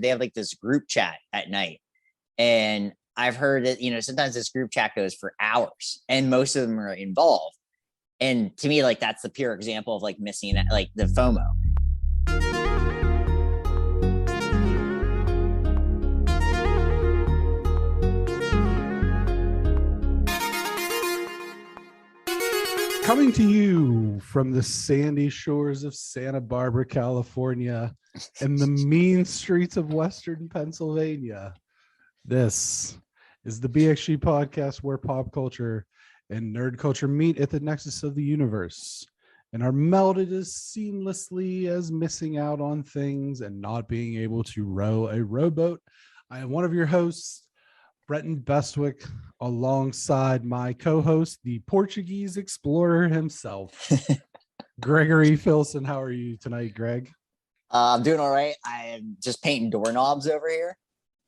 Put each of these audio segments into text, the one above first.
they have like this group chat at night. And I've heard that, sometimes this group chat goes for hours and most of them are involved. And to me, like, that's the pure example of like missing, like the FOMO. Coming to you from the sandy shores of Santa Barbara, California, and the mean streets of Western Pennsylvania, this is the BXG podcast, where pop culture and nerd culture meet at the nexus of the universe and are melded as seamlessly as missing out on things and not being able to row a rowboat. I am one of your hosts, Bretton Bestwick, alongside my co-host, the Portuguese explorer himself, Gregory Filson. How are you tonight, Greg? I'm doing all right. I'm just painting doorknobs over here.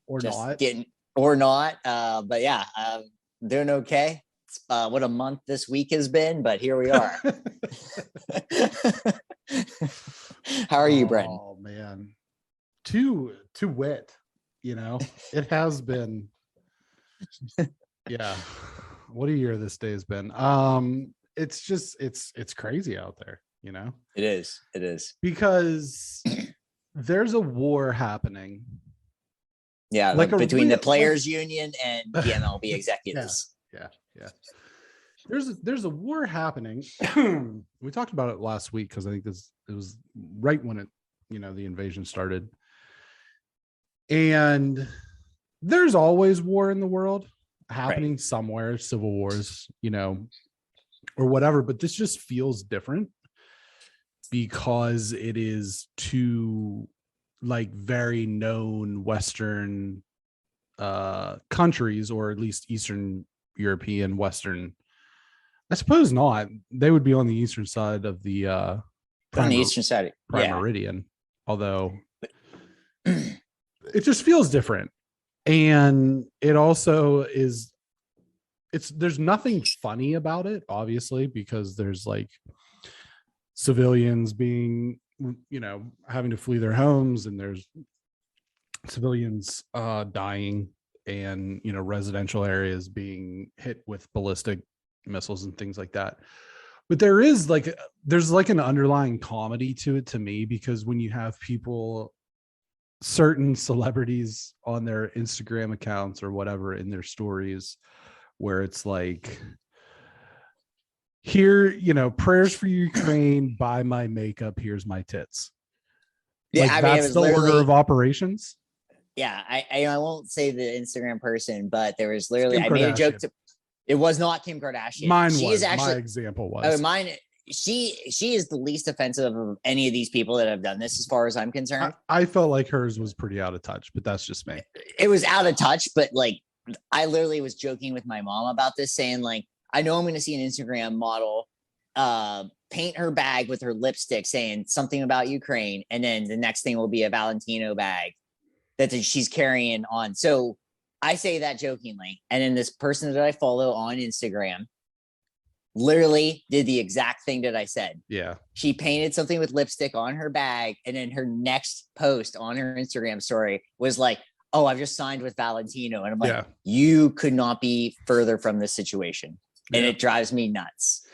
But yeah, I'm doing okay. What a month this week has been, but here we are. How are you, Bretton? Oh man, to wit, it has been. Yeah, what a year this day has been. It's just it's crazy out there. It is because there's a war happening. Yeah, like between the players union and the MLB executives. Yeah. There's a war happening. We talked about it last week because I think it was right when the invasion started. And there's always war in the world happening somewhere, civil wars, or whatever. But this just feels different because it is two like very known Western countries, or at least Eastern European, Western. I suppose not. They would be on the eastern side of the eastern side, meridian. Although it just feels different. And it also is, there's nothing funny about it, obviously, because there's like civilians being, having to flee their homes, and there's civilians dying, and, residential areas being hit with ballistic missiles and things like that. But there's an underlying comedy to it, to me, because when you have people, certain celebrities on their Instagram accounts or whatever in their stories, where it's like, here, prayers for Ukraine, buy my makeup, here's my tits. Yeah, like, that's the order of operations. Yeah, I won't say the Instagram person, but there was literally, I made a joke to, it was not Kim Kardashian. My example was. Mine. She is the least offensive of any of these people that have done this, as far as I'm concerned. I felt like hers was pretty out of touch, but that's just me. It was out of touch, but like, I literally was joking with my mom about this, saying like, I know I'm going to see an Instagram model paint her bag with her lipstick saying something about Ukraine, and then the next thing will be a Valentino bag that she's carrying on. So I say that jokingly, and then this person that I follow on Instagram literally did the exact thing that I said. Yeah. She painted something with lipstick on her bag, and then her next post on her Instagram story was like, oh, I've just signed with Valentino. And I'm like, You could not be further from this situation. And it drives me nuts.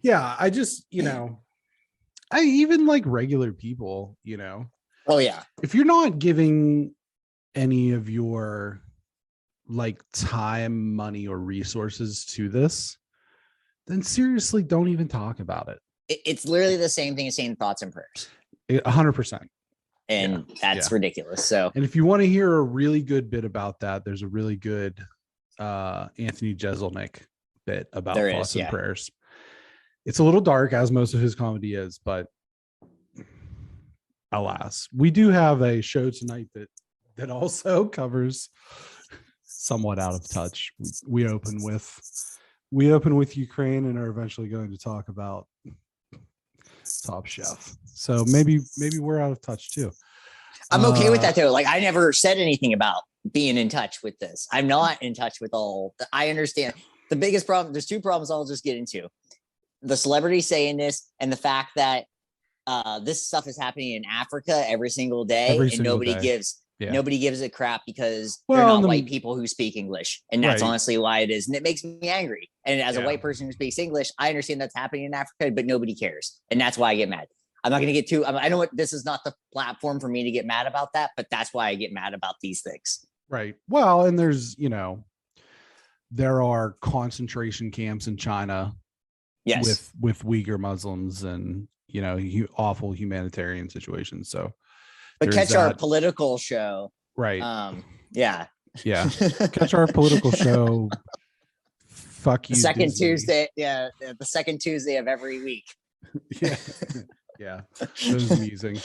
Yeah. I just, I even like regular people, Oh yeah. If you're not giving any of your like time, money, or resources to this, then seriously, don't even talk about it. It's literally the same thing as saying thoughts and prayers. 100%. And that's ridiculous. So, and if you want to hear a really good bit about that, there's a really good Anthony Jeselnik bit about thoughts and prayers. It's a little dark, as most of his comedy is, but alas, we do have a show tonight that also covers somewhat out of touch. We open with Ukraine and are eventually going to talk about Top Chef. So maybe we're out of touch too. I'm okay with that though. Like, I never said anything about being in touch with this. I'm not in touch with all. I understand the biggest problem. There's two problems I'll just get into: the celebrity saying this, and the fact that this stuff is happening in Africa every single day, and nobody gives Yeah. Nobody gives a crap because they're Well, not white people who speak English. And that's Right. honestly why it is. And it makes me angry. And as a Yeah. white person who speaks English, I understand that's happening in Africa, but nobody cares. And that's why I get mad. I'm not going to get too, I know what, this is not the platform for me to get mad about that, but that's why I get mad about these things. Right. Well, and there's, there are concentration camps in China Yes. with Uyghur Muslims and, awful humanitarian situations. So, but catch our political show. Right. Yeah. Yeah. Catch our political show. Fuck you. The second Disney. Tuesday. Yeah. The second Tuesday of every week. Yeah. Yeah. Those amusing.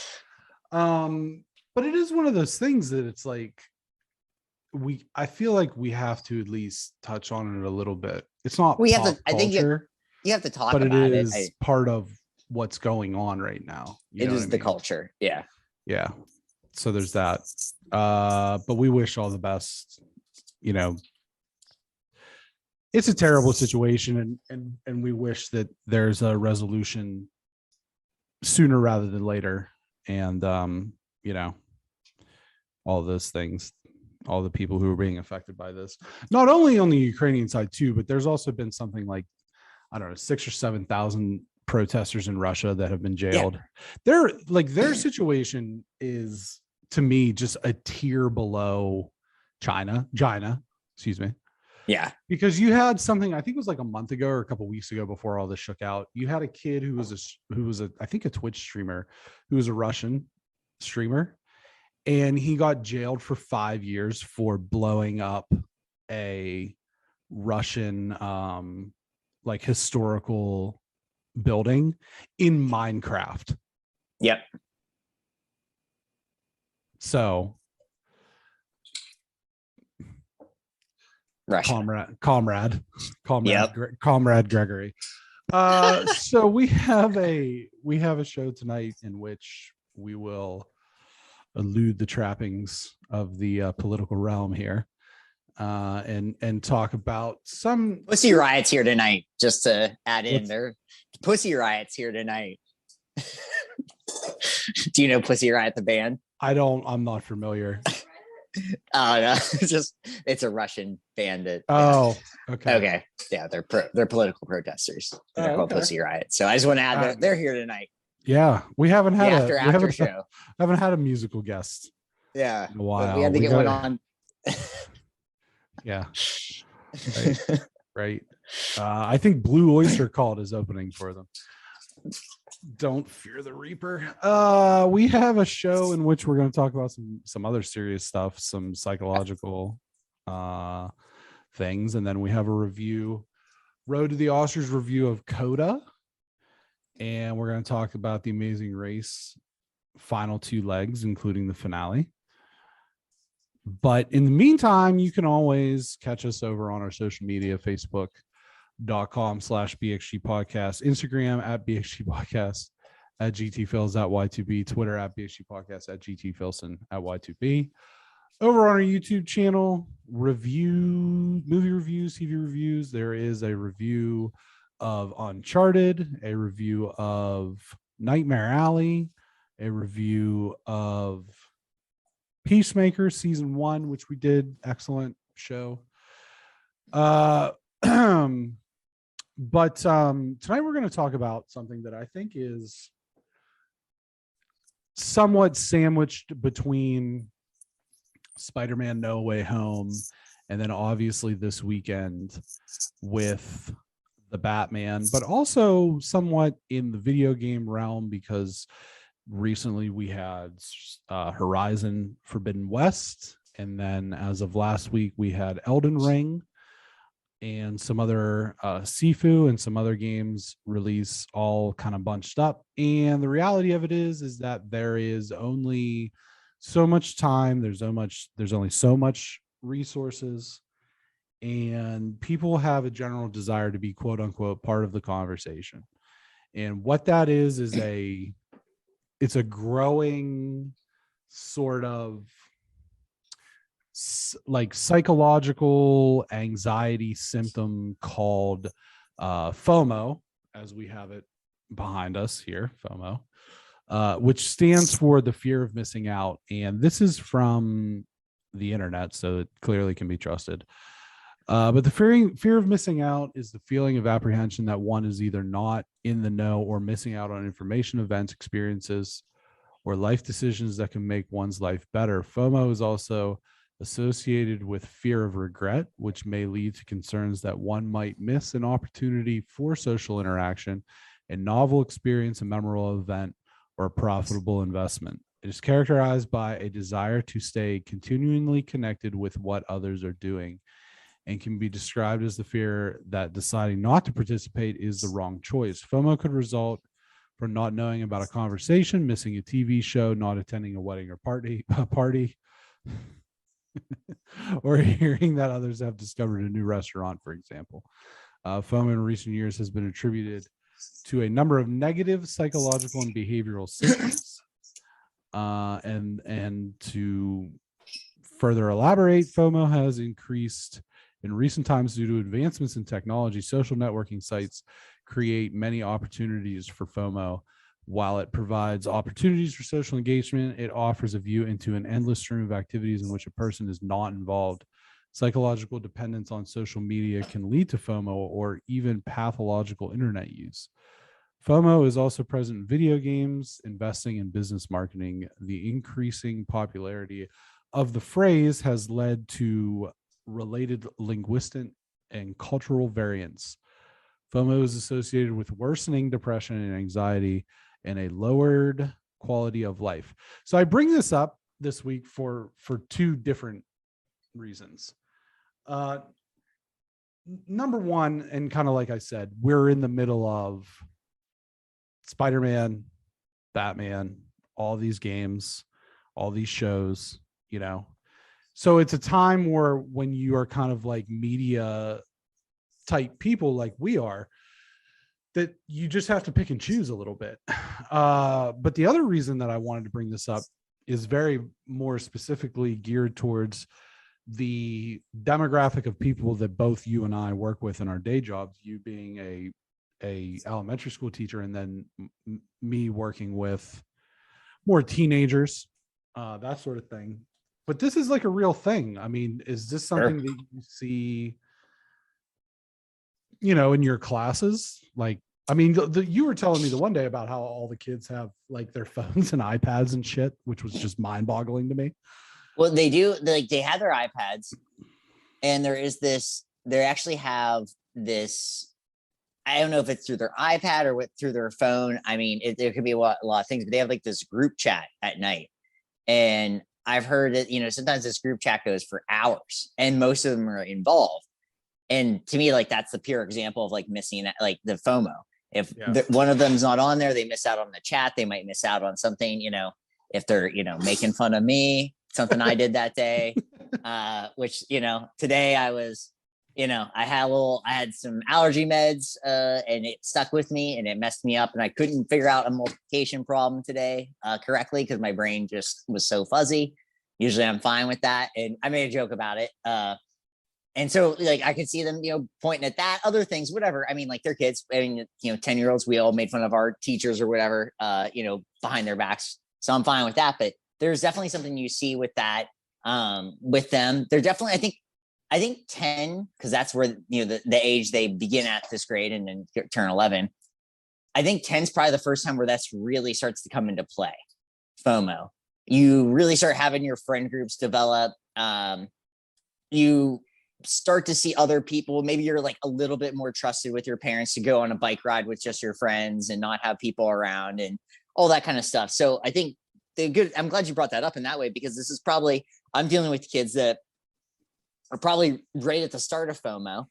But it is one of those things that it's like, I feel like we have to at least touch on it a little bit. It's not we have pop to, I think culture, you have to talk but about it is part of what's going on right now. It is the culture. Yeah. Yeah. So there's that. But we wish all the best. It's a terrible situation, and we wish that there's a resolution sooner rather than later. And all those things, all the people who are being affected by this, not only on the Ukrainian side too, but there's also been something like, I don't know, 6,000 or 7,000 protesters in Russia that have been jailed. Yeah. Their situation is, to me, just a tier below China, excuse me. Yeah. Because you had something, I think it was like a month ago or a couple of weeks ago before all this shook out. You had a kid who was I think a Twitch streamer, who was a Russian streamer, and he got jailed for 5 years for blowing up a Russian historical building in Minecraft. Yep. So Russia. Comrade yep. Comrade Gregory. So we have a show tonight in which we will elude the trappings of the political realm here, and talk about some Pussy Riot's here tonight. Just to add in there, Pussy Riot's here tonight. Do you know Pussy Riot the band? I'm not familiar. Oh no, it's a Russian band. Okay. Yeah, they're political protesters. They're called Pussy Riot. So I just want to add that they're here tonight. Yeah, we haven't had after show. Haven't had a musical guest. Yeah, in a while. We had to get one on. Yeah. Right. I think Blue Oyster Cult is opening for them. Don't fear the Reaper. We have a show in which we're going to talk about some other serious stuff, some psychological things, and then we have a review, Road to the Oscars review of CODA, and we're going to talk about The Amazing Race final 2 legs, including the finale. But in the meantime, you can always catch us over on our social media, Facebook.com/BXG Podcast, Instagram @BXG Podcast, @GTFills @Y2B, Twitter @BXG Podcast, @GTFilson @Y2B. Over on our YouTube channel, movie reviews, TV reviews. There is a review of Uncharted, a review of Nightmare Alley, a review of Peacemaker season 1, which we did. Excellent show. But tonight we're going to talk about something that I think is somewhat sandwiched between Spider-Man No Way Home and then obviously this weekend with the Batman, but also somewhat in the video game realm, because recently we had Horizon Forbidden West, and then as of last week we had Elden Ring and some other Sifu and some other games release, all kind of bunched up. And the reality of it is that there is only so much time, there's only so much resources, and people have a general desire to be quote unquote part of the conversation. And what that is it's a growing sort of like psychological anxiety symptom called FOMO, as we have it behind us here, FOMO. which stands for the fear of missing out. And this is from the internet, so it clearly can be trusted. But the fear of missing out is the feeling of apprehension that one is either not in the know or missing out on information, events, experiences, or life decisions that can make one's life better. FOMO is also associated with fear of regret, which may lead to concerns that one might miss an opportunity for social interaction, a novel experience, a memorable event, or a profitable investment. It is characterized by a desire to stay continually connected with what others are doing, and can be described as the fear that deciding not to participate is the wrong choice. FOMO could result from not knowing about a conversation, missing a TV show, not attending a wedding or party, or hearing that others have discovered a new restaurant, for example. FOMO in recent years has been attributed to a number of negative psychological and behavioral symptoms. And to further elaborate, FOMO has increased in recent times due to advancements in technology. Social networking sites create many opportunities for FOMO. While it provides opportunities for social engagement, it offers a view into an endless stream of activities in which a person is not involved. Psychological dependence on social media can lead to FOMO or even pathological internet use. FOMO is also present in video games, investing, and business marketing. The increasing popularity of the phrase has led to related linguistic and cultural variants. FOMO is associated with worsening depression and anxiety and a lowered quality of life. So I bring this up this week for two different reasons. Number one, and kind of like I said, we're in the middle of Spider-Man, Batman, all these games, all these shows, you know. So it's a time where when you are kind of like media type people like we are, that you just have to pick and choose a little bit. But the other reason that I wanted to bring this up is very more specifically geared towards the demographic of people that both you and I work with in our day jobs, you being a elementary school teacher, and then me working with more teenagers, that sort of thing. But this is like a real thing. I mean, is this something that you see, you know, in your classes? Like, I mean, you were telling me the one day about how all the kids have like their phones and iPads and shit, which was just mind boggling to me. Well, they do, like they have their iPads, and they actually have this, I don't know if it's through their iPad or through their phone. I mean, there could be a lot of things, but they have like this group chat at night. And I've heard that, you know, sometimes this group chat goes for hours and most of them are involved. And to me, like, that's the pure example of like missing, like the FOMO. If one of them's not on there, they miss out on the chat. They might miss out on something, you know, if they're, you know, making fun of me, something I did that day, which, you know, today I was, you know, I had some allergy meds and it stuck with me and it messed me up, and I couldn't figure out a multiplication problem today correctly because my brain just was so fuzzy. Usually I'm fine with that. And I made a joke about it. And so like I could see them, you know, pointing at that, other things, whatever. I mean, like they're kids. I mean, you know, 10-year-olds, we all made fun of our teachers or whatever, you know, behind their backs. So I'm fine with that. But there's definitely something you see with that, with them. They're definitely, I think 10, because that's where, you know, the age they begin at this grade and then turn 11. I think 10 is probably the first time where that's really starts to come into play. FOMO. You really start having your friend groups develop. You start to see other people. Maybe you're like a little bit more trusted with your parents to go on a bike ride with just your friends and not have people around and all that kind of stuff. So I think I'm glad you brought that up in that way, because this is probably, I'm dealing with kids that are probably right at the start of FOMO.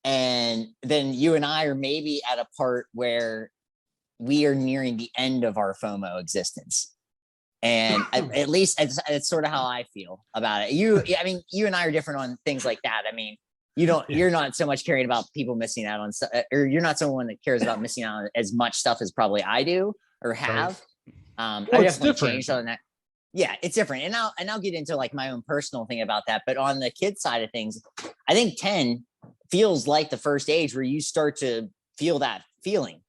And then you and I are maybe at a part where we are nearing the end of our FOMO existence. And at least it's sort of how I feel about it. I mean, you and I are different on things like that. I mean, you're not so much caring about people missing out on, or you're not someone that cares about missing out on as much stuff as probably I do or have. I definitely changed on that. Yeah, it's different. And I'll get into like my own personal thing about that. But on the kid side of things, I think 10 feels like the first age where you start to feel that feeling.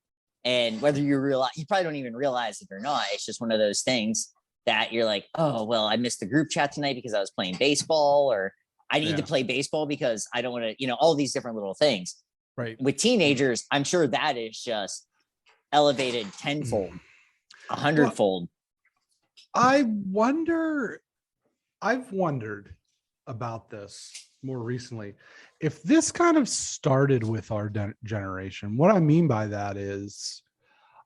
And whether you realize, you probably don't even realize it or not. It's just one of those things that you're like, oh, well, I missed the group chat tonight because I was playing baseball, or I need to play baseball because I don't want to, all these different little things. Right. With teenagers, I'm sure that is just elevated tenfold, 100-fold. I've wondered about this more recently. If this kind of started with our generation, what I mean by that is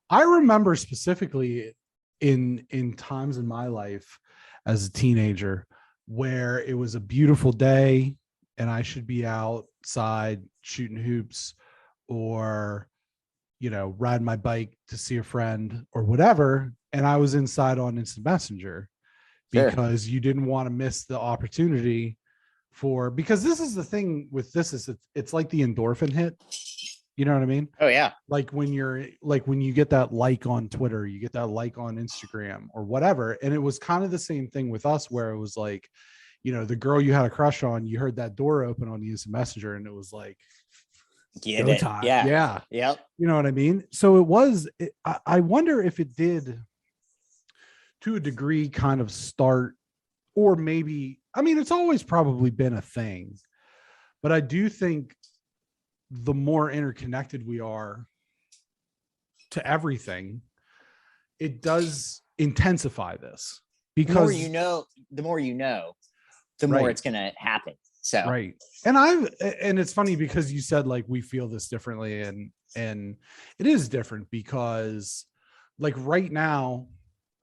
I remember specifically in times in my life as a teenager where it was a beautiful day and I should be outside shooting hoops or, riding my bike to see a friend or whatever. And I was inside on Instant Messenger because you didn't want to miss the opportunity because this is the thing with this is it's like the endorphin hit. You know what I mean? Oh yeah. Like when you get that like on Twitter, you get that like on Instagram or whatever. And it was kind of the same thing with us where it was like, the girl you had a crush on, you heard that door open on the Instant Messenger and it was like, get it. Time. Yeah. Yep. You know what I mean? So I wonder if it did to a degree kind of start, or maybe, it's always probably been a thing, but I do think the more interconnected we are to everything, it does intensify this because the more the more it's going to happen. So, right. And it's funny because you said like, we feel this differently and it is different because like right now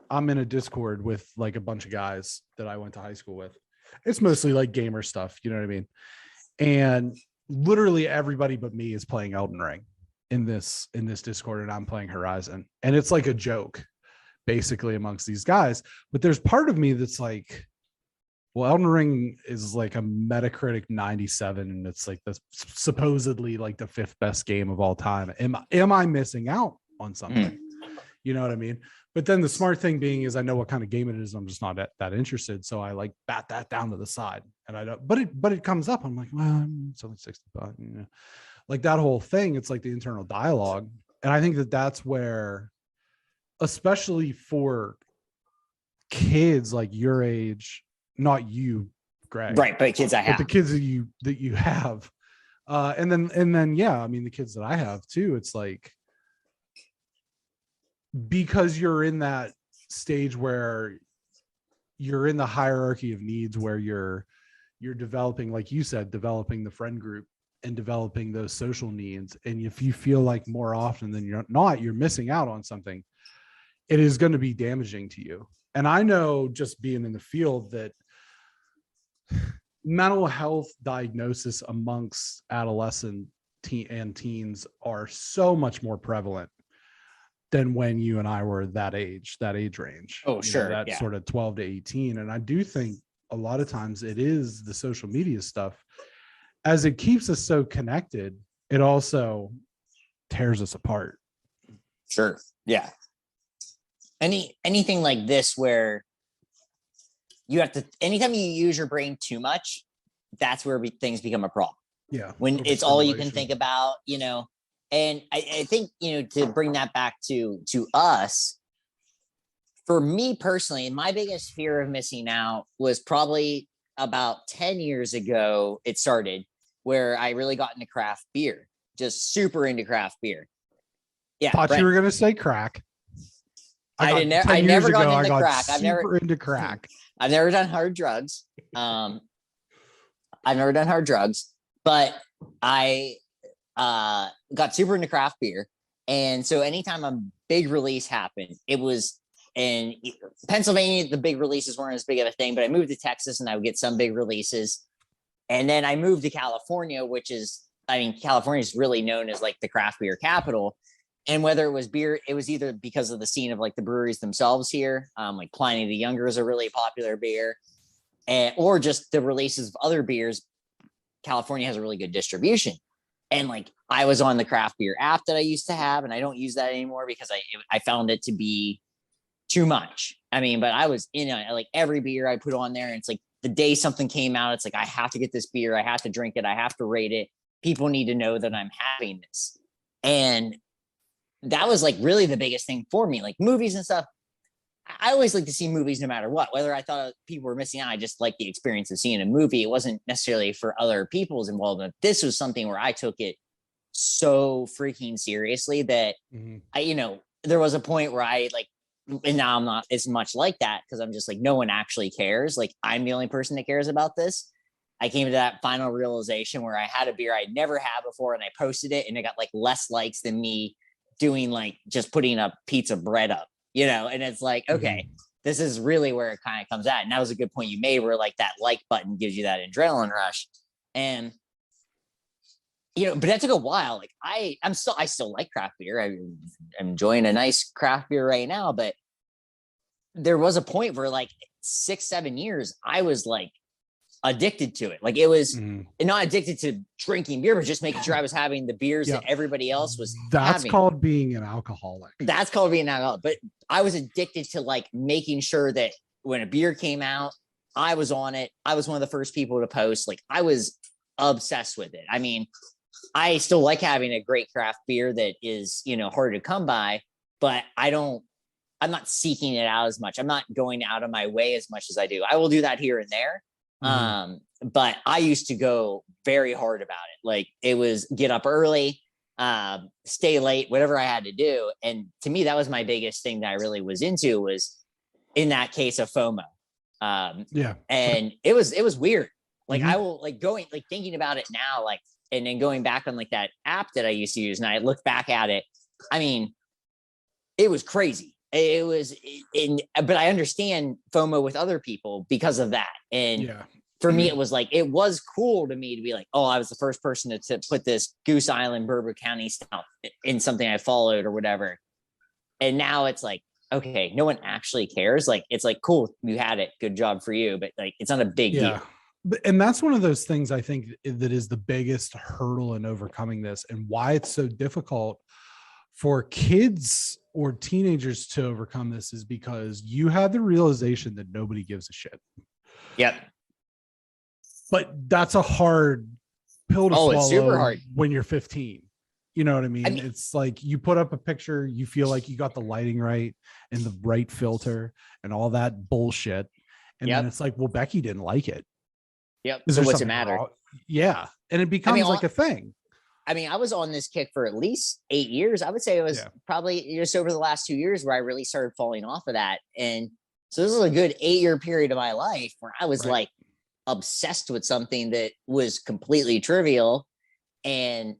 I'm in a Discord with like a bunch of guys that I went to high school with. It's mostly like gamer stuff. You know what I mean? And literally everybody but me is playing Elden Ring in this Discord, and I'm playing Horizon, and it's like a joke basically amongst these guys. But there's part of me that's like, well, Elden Ring is like a Metacritic 97, and it's like the supposedly like the 5th best game of all time. Am I missing out on something? You know what I mean? But then the smart thing being is I know what kind of game it is. I'm just not that interested. So I like bat that down to the side, and I don't, but it comes up. I'm like, well, it's only 65, like that whole thing. It's like the internal dialogue. And I think that's where, especially for kids like your age, not you, Greg, right. But kids I have, but the kids that you have. And then, yeah, the kids that I have too, it's like, because you're in that stage where you're in the hierarchy of needs, where you're developing, like you said, developing the friend group and developing those social needs. And if you feel like more often than you're missing out on something, it is going to be damaging to you. And I know, just being in the field, that mental health diagnosis amongst adolescent and teens are so much more prevalent than when you and I were that age range. Oh, sure. That sort of 12 to 18. And I do think a lot of times it is the social media stuff. As it keeps us so connected, it also tears us apart. Sure. Yeah. Anything like this where you have to, anytime you use your brain too much, that's where things become a problem. Yeah. When it's all you can think about, and I think, to bring that back to us, for me personally, my biggest fear of missing out was probably about 10 years ago. It started where I really got into craft beer, just super into craft beer. Yeah. Thought you were going to say crack. I never got into crack. Into crack. I've never done hard drugs. But I got super into craft beer. And so anytime a big release happened, it was in Pennsylvania, the big releases weren't as big of a thing, but I moved to Texas and I would get some big releases. And then I moved to California, which is, California is really known as like the craft beer capital. And whether it was beer, it was either because of the scene of like the breweries themselves here, like Pliny the Younger is a really popular beer, or just the releases of other beers. California has a really good distribution. And like I was on the craft beer app that I used to have, and I don't use that anymore because I found it to be too much. But I was in like every beer I put on there, and it's like the day something came out, it's like, I have to get this beer. I have to drink it. I have to rate it. People need to know that I'm having this. And that was like really the biggest thing for me. Like movies and stuff, I always like to see movies no matter what, whether I thought people were missing out. I just like the experience of seeing a movie. It wasn't necessarily for other people's involvement. This was something where I took it so freaking seriously that there was a point where I like, and now I'm not as much like that because I'm just like, no one actually cares. Like I'm the only person that cares about this. I came to that final realization where I had a beer I'd never had before and I posted it and it got like less likes than me doing like just putting a pizza bread up, and it's like, okay, this is really where it kind of comes at. And that was a good point you made where like that like button gives you that adrenaline rush. And but that took a while. Like I still like craft beer. I'm enjoying a nice craft beer right now, but there was a point where like 6-7 years, I was like addicted to it. Like it was not addicted to drinking beer, but just making sure I was having the beers that everybody else was That's having. called being an alcoholic. That's called being an alcoholic. But I was addicted to like making sure that when a beer came out, I was on it. I was one of the first people to post. Like I was obsessed with it. I mean, I still like having a great craft beer that is, hard to come by, but I'm not seeking it out as much. I'm not going out of my way as much as I do. I will do that here and there. But I used to go very hard about it. Like it was get up early, stay late, whatever I had to do. And to me, that was my biggest thing that I really was into was in that case of FOMO. And it was weird. Like I will like going, like thinking about it now, like, and then going back on like that app that I used to use and I look back at it. I mean, it was crazy. It was but I understand FOMO with other people because of that. And for me, it was like, it was cool to me to be like, oh, I was the first person to put this Goose Island, Bourbon County style in something I followed or whatever. And now it's like, okay, no one actually cares. Like, it's like, cool, you had it. Good job for you. But like, it's not a big deal. And that's one of those things I think that is the biggest hurdle in overcoming this and why it's so difficult for kids or teenagers to overcome this is because you have the realization that nobody gives a shit. Yep. But that's a hard pill to swallow. It's super hard when you're 15. You know what I mean? It's like you put up a picture, you feel like you got the lighting right and the right filter and all that bullshit. And then it's like, well, Becky didn't like it. Yep. So what's it matter? Wrong? Yeah. And it becomes like a thing. I mean, I was on this kick for at least 8 years. I would say it was probably just over the last 2 years where I really started falling off of that. And so this is a good 8-year period of my life where I was like obsessed with something that was completely trivial and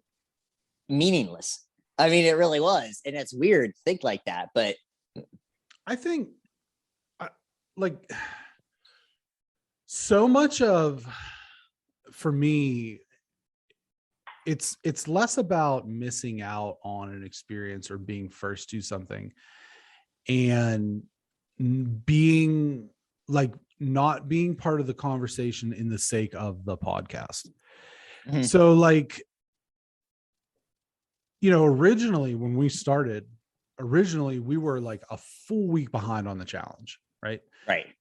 meaningless. I mean, it really was. And it's weird to think like that, but I think like so much of, for me, it's less about missing out on an experience or being first to something and being like not being part of the conversation in the sake of the podcast. So like, originally when we started, we were like a full week behind on the challenge. Right.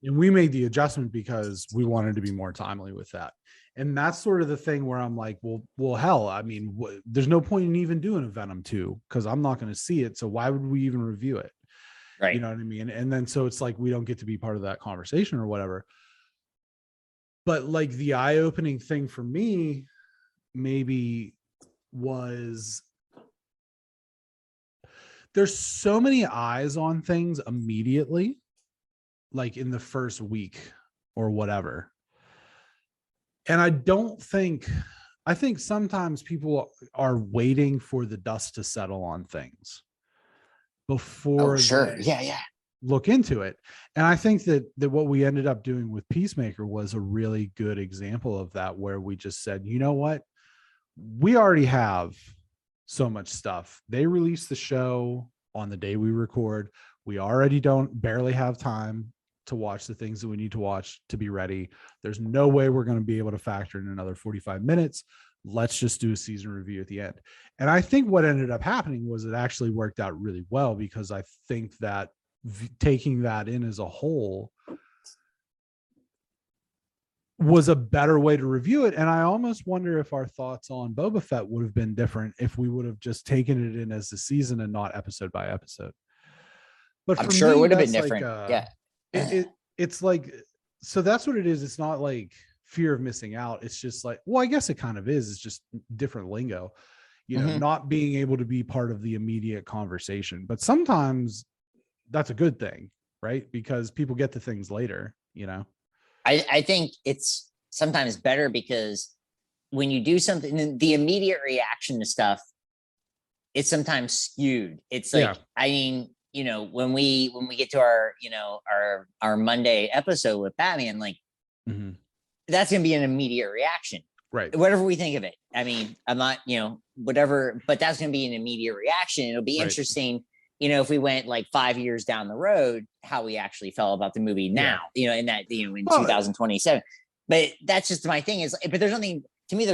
And we made the adjustment because we wanted to be more timely with that. And that's sort of the thing where I'm like, well, hell, I mean, there's no point in even doing a Venom 2 because I'm not going to see it. So why would we even review it? Right. You know what I mean? And then, so it's like, we don't get to be part of that conversation or whatever. But like the eye-opening thing for me maybe was there's so many eyes on things immediately, like in the first week or whatever. And I think sometimes people are waiting for the dust to settle on things before they look into it. And I think that what we ended up doing with Peacemaker was a really good example of that, where we just said, you know what, we already have so much stuff. They release the show on the day we record. We already barely have time to watch the things that we need to watch to be ready. There's no way we're going to be able to factor in another 45 minutes. Let's just do a season review at the end. And I think what ended up happening was it actually worked out really well, because I think that taking that in as a whole, was a better way to review it. And I almost wonder if our thoughts on Boba Fett would have been different if we would have just taken it in as a season and not episode by episode. But I'm for sure me, it would have been that's different. Yeah. It's like, so that's what it is. It's not like fear of missing out. It's just like, well, I guess it kind of is. It's just different lingo, not being able to be part of the immediate conversation. But sometimes that's a good thing, right? Because people get to things later, I think it's sometimes better because when you do something, the immediate reaction to stuff, it's sometimes skewed. It's like, I mean, when we get to our, our Monday episode with Batman, like that's going to be an immediate reaction, right? Whatever we think of it. I mean, I'm not, whatever, but that's going to be an immediate reaction. It'll be interesting, if we went like 5 years down the road, how we actually felt about the movie now, in that, in 2027. But that's just my thing is, but there's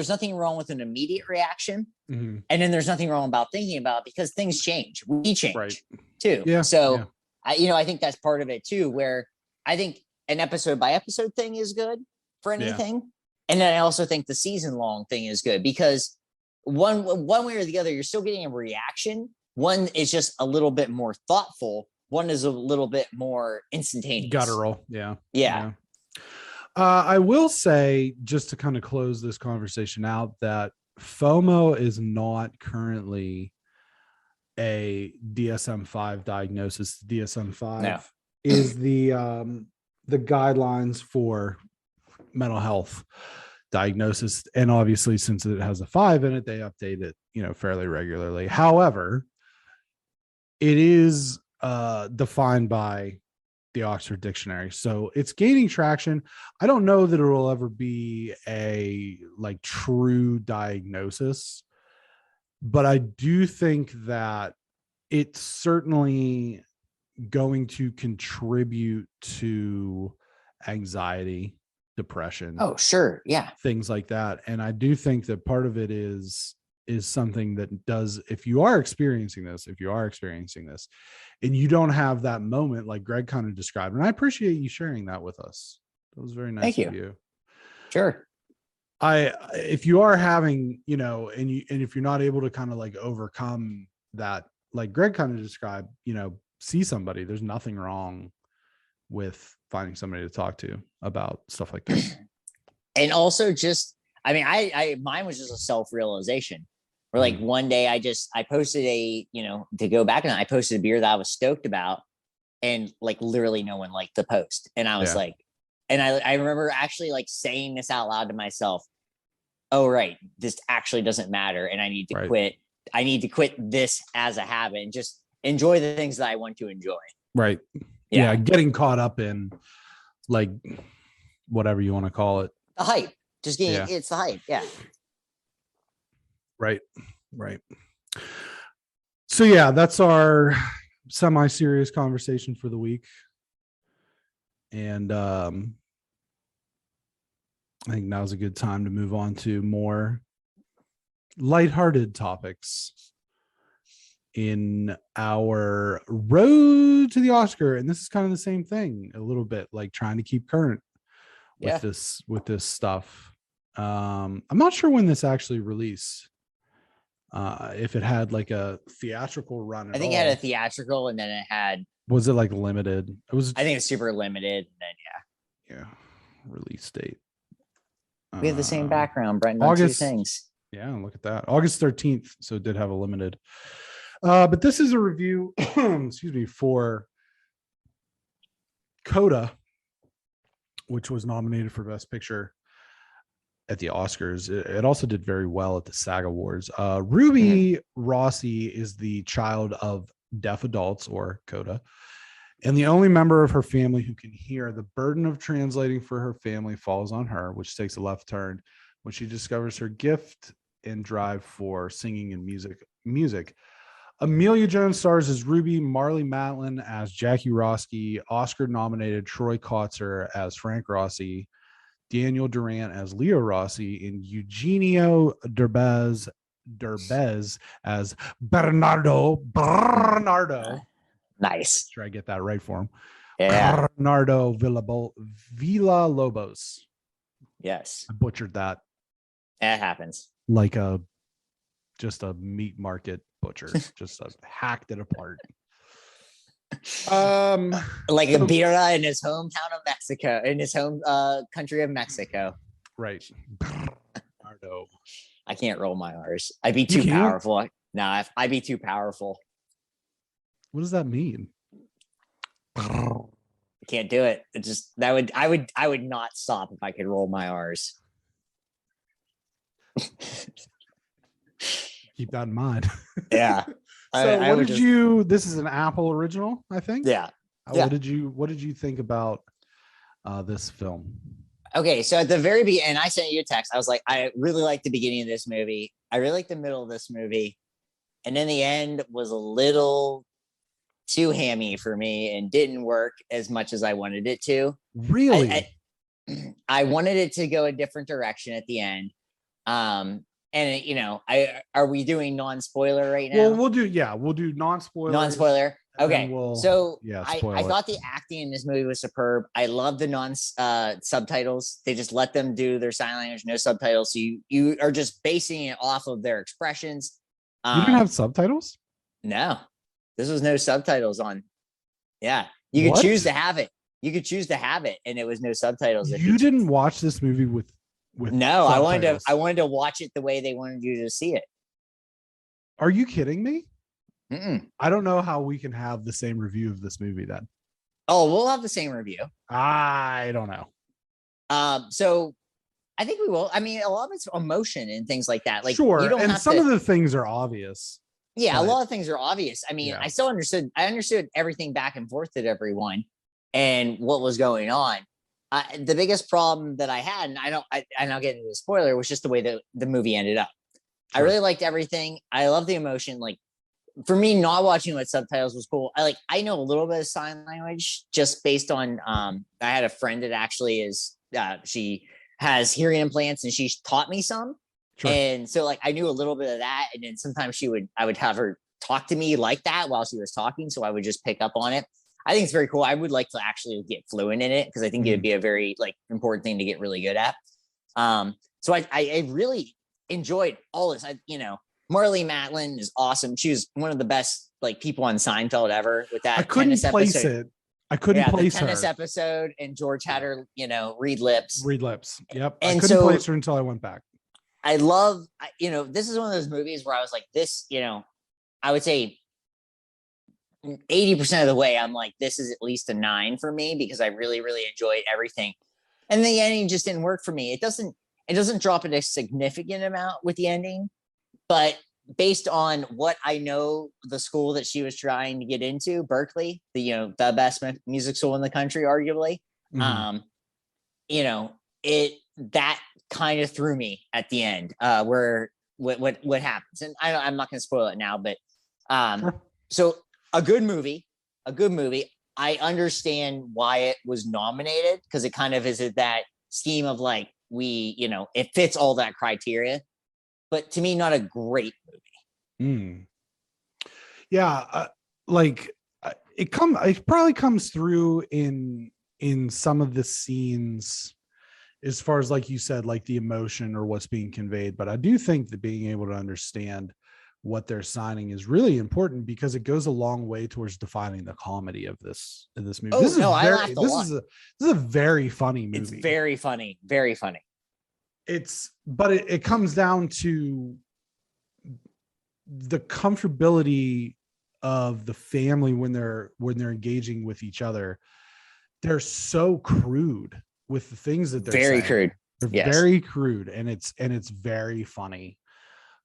nothing wrong with an immediate reaction. And then there's nothing wrong about thinking about it because things change. We change too. Yeah. So I think that's part of it too, where I think an episode by episode thing is good for anything. Yeah. And then I also think the season long thing is good because one way or the other, you're still getting a reaction. One is just a little bit more thoughtful. One is a little bit more instantaneous. Guttural. Yeah. I will say, just to kind of close this conversation out, that FOMO is not currently a DSM-5 diagnosis. DSM-5 is the guidelines for mental health diagnosis. And obviously, since it has a 5 in it, they update it, fairly regularly. However, it is defined by the Oxford Dictionary. So it's gaining traction. I don't know that it will ever be a true diagnosis, but I do think that it's certainly going to contribute to anxiety, depression. Oh, sure. Yeah. Things like that. And I do think that part of it is something that does, if you are experiencing this and you don't have that moment like Greg kind of described, and I appreciate you sharing that with us. That was very nice of you. Sure. If you are having, and if you're not able to kind of overcome that, like Greg kind of described, see somebody. There's nothing wrong with finding somebody to talk to about stuff like this. And also mine was just a self-realization. Where like one day I posted to go back, and I posted a beer that I was stoked about, and like literally no one liked the post. And I was like, and I remember actually saying this out loud to myself, oh, right, this actually doesn't matter. And I need to quit. I need to quit this as a habit and just enjoy the things that I want to enjoy. Right. Yeah. Getting caught up in whatever you want to call it. The hype. Just getting it's the hype. Yeah. Right. So that's our semi-serious conversation for the week. And I think now's a good time to move on to more lighthearted topics in our road to the Oscar. And this is kind of the same thing, a little bit like trying to keep current with this stuff. I'm not sure when this actually released. If it had a theatrical run. I think it had a theatrical, and then it had. Was it limited? It was. I think it's super limited. And then release date. We have the same background, Brent. August. 2 things. Yeah, look at that. August 13th. So it did have a limited. But this is a review. excuse me, for CODA, which was nominated for Best Picture at the Oscars. It also did very well at the SAG Awards. Ruby Rossi is the child of deaf adults, or CODA, and the only member of her family who can hear. The burden of translating for her family falls on her, which takes a left turn when she discovers her gift and drive for singing and music. Amelia Jones stars as Ruby, Marley Matlin as Jackie Roski, Oscar-nominated Troy Kotzer as Frank Rossi, Daniel Durant as Leo Rossi, and Eugenio Derbez as Bernardo. Nice. Try to get that right for him. Yeah. Bernardo Villa Lobos. Yes. I butchered that That happens. like just a meat market butcher, just hacked it apart. Like a birra in his hometown of Mexico, in his home country of Mexico. Right. I can't roll my R's. I'd be too powerful. No, I'd be too powerful. What does that mean? I can't do it. It just I would not stop if I could roll my R's. Keep that in mind. Yeah. So what did you? This is an Apple original, I think. Yeah. What did you think about this film? Okay, so at the very beginning, I sent you a text. I was like, I really like the beginning of this movie. I really like the middle of this movie, and then the end was a little too hammy for me and didn't work as much as I wanted it to. Really, I wanted it to go a different direction at the end. And you know, are we doing non-spoiler right now? Well, we'll do non-spoiler. Non-spoiler. Okay. So I thought the acting in this movie was superb. I love the subtitles. They just let them do their sign language, no subtitles. So you are just basing it off of their expressions. You didn't have subtitles? No. This was no subtitles on. Yeah. You could choose to have it. You could choose to have it, and it was no subtitles. You didn't watch this movie with no, subtitles. I wanted to watch it the way they wanted you to see it. Are you kidding me? Mm-mm. I don't know how we can have the same review of this movie then. Oh, we'll have the same review. I don't know. So I think we will. I mean, a lot of it's emotion and things like that. Like, sure, you don't and have some of the things are obvious. Yeah, a lot of things are obvious. I mean, Yeah. I still understood. I understood everything back and forth with everyone and what was going on. The biggest problem that I had, and I'm not getting into the spoiler, was just the way that the movie ended up. Sure. I really liked everything. I love the emotion. Like, for me, not watching with subtitles was cool. I know a little bit of sign language just based on I had a friend that actually is she has hearing implants, and she taught me some. Sure. And so like I knew a little bit of that, and then sometimes I would have her talk to me like that while she was talking, so I would just pick up on it. I think it's very cool. I would like to actually get fluent in it because I think it would be a very like important thing to get really good at. So I really enjoyed all this. Marlee Matlin is awesome. She was one of the best like people on Seinfeld ever with that. I couldn't place it. I couldn't place the tennis episode, and George had her, read lips. Read lips. Yep. And I couldn't place her until I went back. I love, this is one of those movies where I was like, this, I would say 80% of the way, I'm like, this is at least a 9 for me because I really, really enjoyed everything. And the ending just didn't work for me. It doesn't drop it a significant amount with the ending, but based on what I know, the school that she was trying to get into, Berkeley, the best music school in the country, arguably, that kind of threw me at the end, where what happens. And I'm not going to spoil it now, but sure. So a good movie. I understand why it was nominated because it kind of is at that scheme of like, it fits all that criteria, but to me, not a great movie. Yeah. It probably comes through in some of the scenes as far as, like you said, like the emotion or what's being conveyed. But I do think that being able to understand what they're signing is really important because it goes a long way towards defining the comedy of this movie. Oh, I laughed a lot. This is a very funny movie. It's very funny. Very funny. But it comes down to the comfortability of the family when they're engaging with each other. They're so crude with the things that they're very saying. Crude. They're very crude, and it's very funny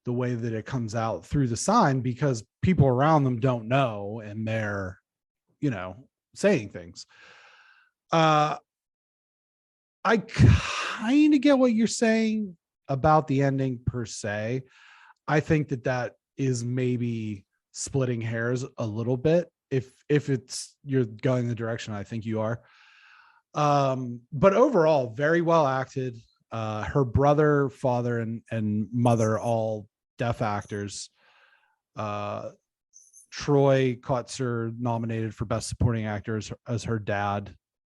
the way that it comes out through the sign because people around them don't know and they're saying things. I kind of get what you're saying about the ending per se. I think that is maybe splitting hairs a little bit if you're going the direction I think you are. But overall, very well acted. Her brother, father, and mother, all deaf actors. Troy Kotsur nominated for Best Supporting Actor as her dad.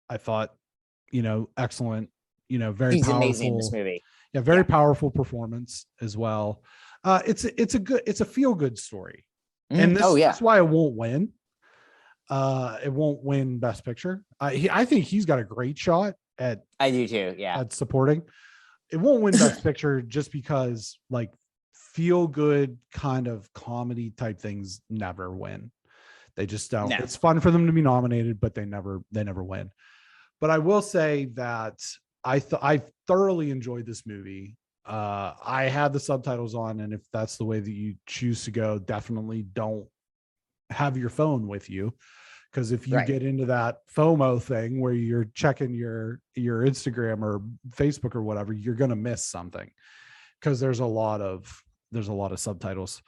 I thought, excellent very He's powerful. amazing in this movie. Yeah, very powerful performance as well. It's a feel good story, and that's why it won't win. It won't win Best Picture. I think he's got a great shot at. I do too. Yeah, at supporting. It won't win Best Picture just because like feel good kind of comedy type things never win. They just don't. No. It's fun for them to be nominated, but they never win. But I will say that I thoroughly enjoyed this movie. I had the subtitles on, and if that's the way that you choose to go, definitely don't have your phone with you, because if you get into that FOMO thing where you're checking your Instagram or Facebook or whatever, you're going to miss something, because there's a lot of subtitles.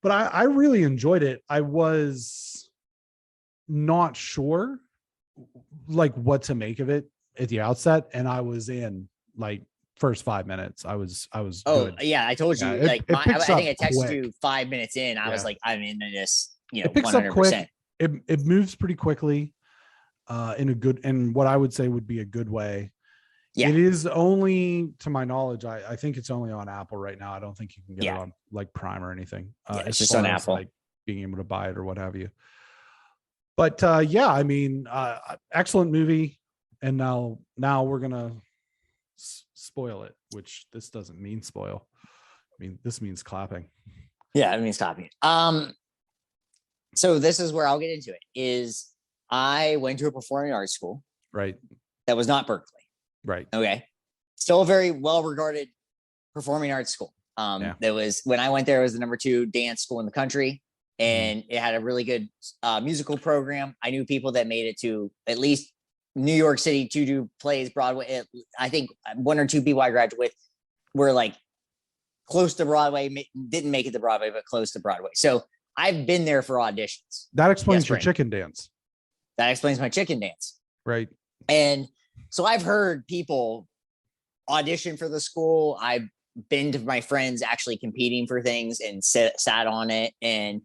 But I really enjoyed it. I was not sure like what to make of it at the outset, and I was in like first 5 minutes. I was good. Yeah, I told you. I think I texted you 5 minutes in. I was like, I'm into this. It picks 100%. Up quick. It moves pretty quickly, in what I would say would be a good way. Yeah. It is only, to my knowledge, I think it's only on Apple right now. I don't think you can get it on like Prime or anything. It's just on Apple, like being able to buy it or what have you. But excellent movie. And now we're gonna spoil it, which this doesn't mean spoil. I mean, this means clapping. Yeah, it means clapping. So this is where I'll get into it. Is I went to a performing arts school, right? That was not Berkeley. Right. Okay. Still a very well-regarded performing arts school. That was, when I went there, it was the #2 dance school in the country, and it had a really good musical program. I knew people that made it to at least New York City to do plays, Broadway. I think 1 or 2 people I graduated with were like close to Broadway, didn't make it to Broadway, but close to Broadway. So I've been there for auditions. That explains your chicken dance. That explains my chicken dance. Right. And so I've heard people audition for the school. I've been to my friends actually competing for things and sat on it. And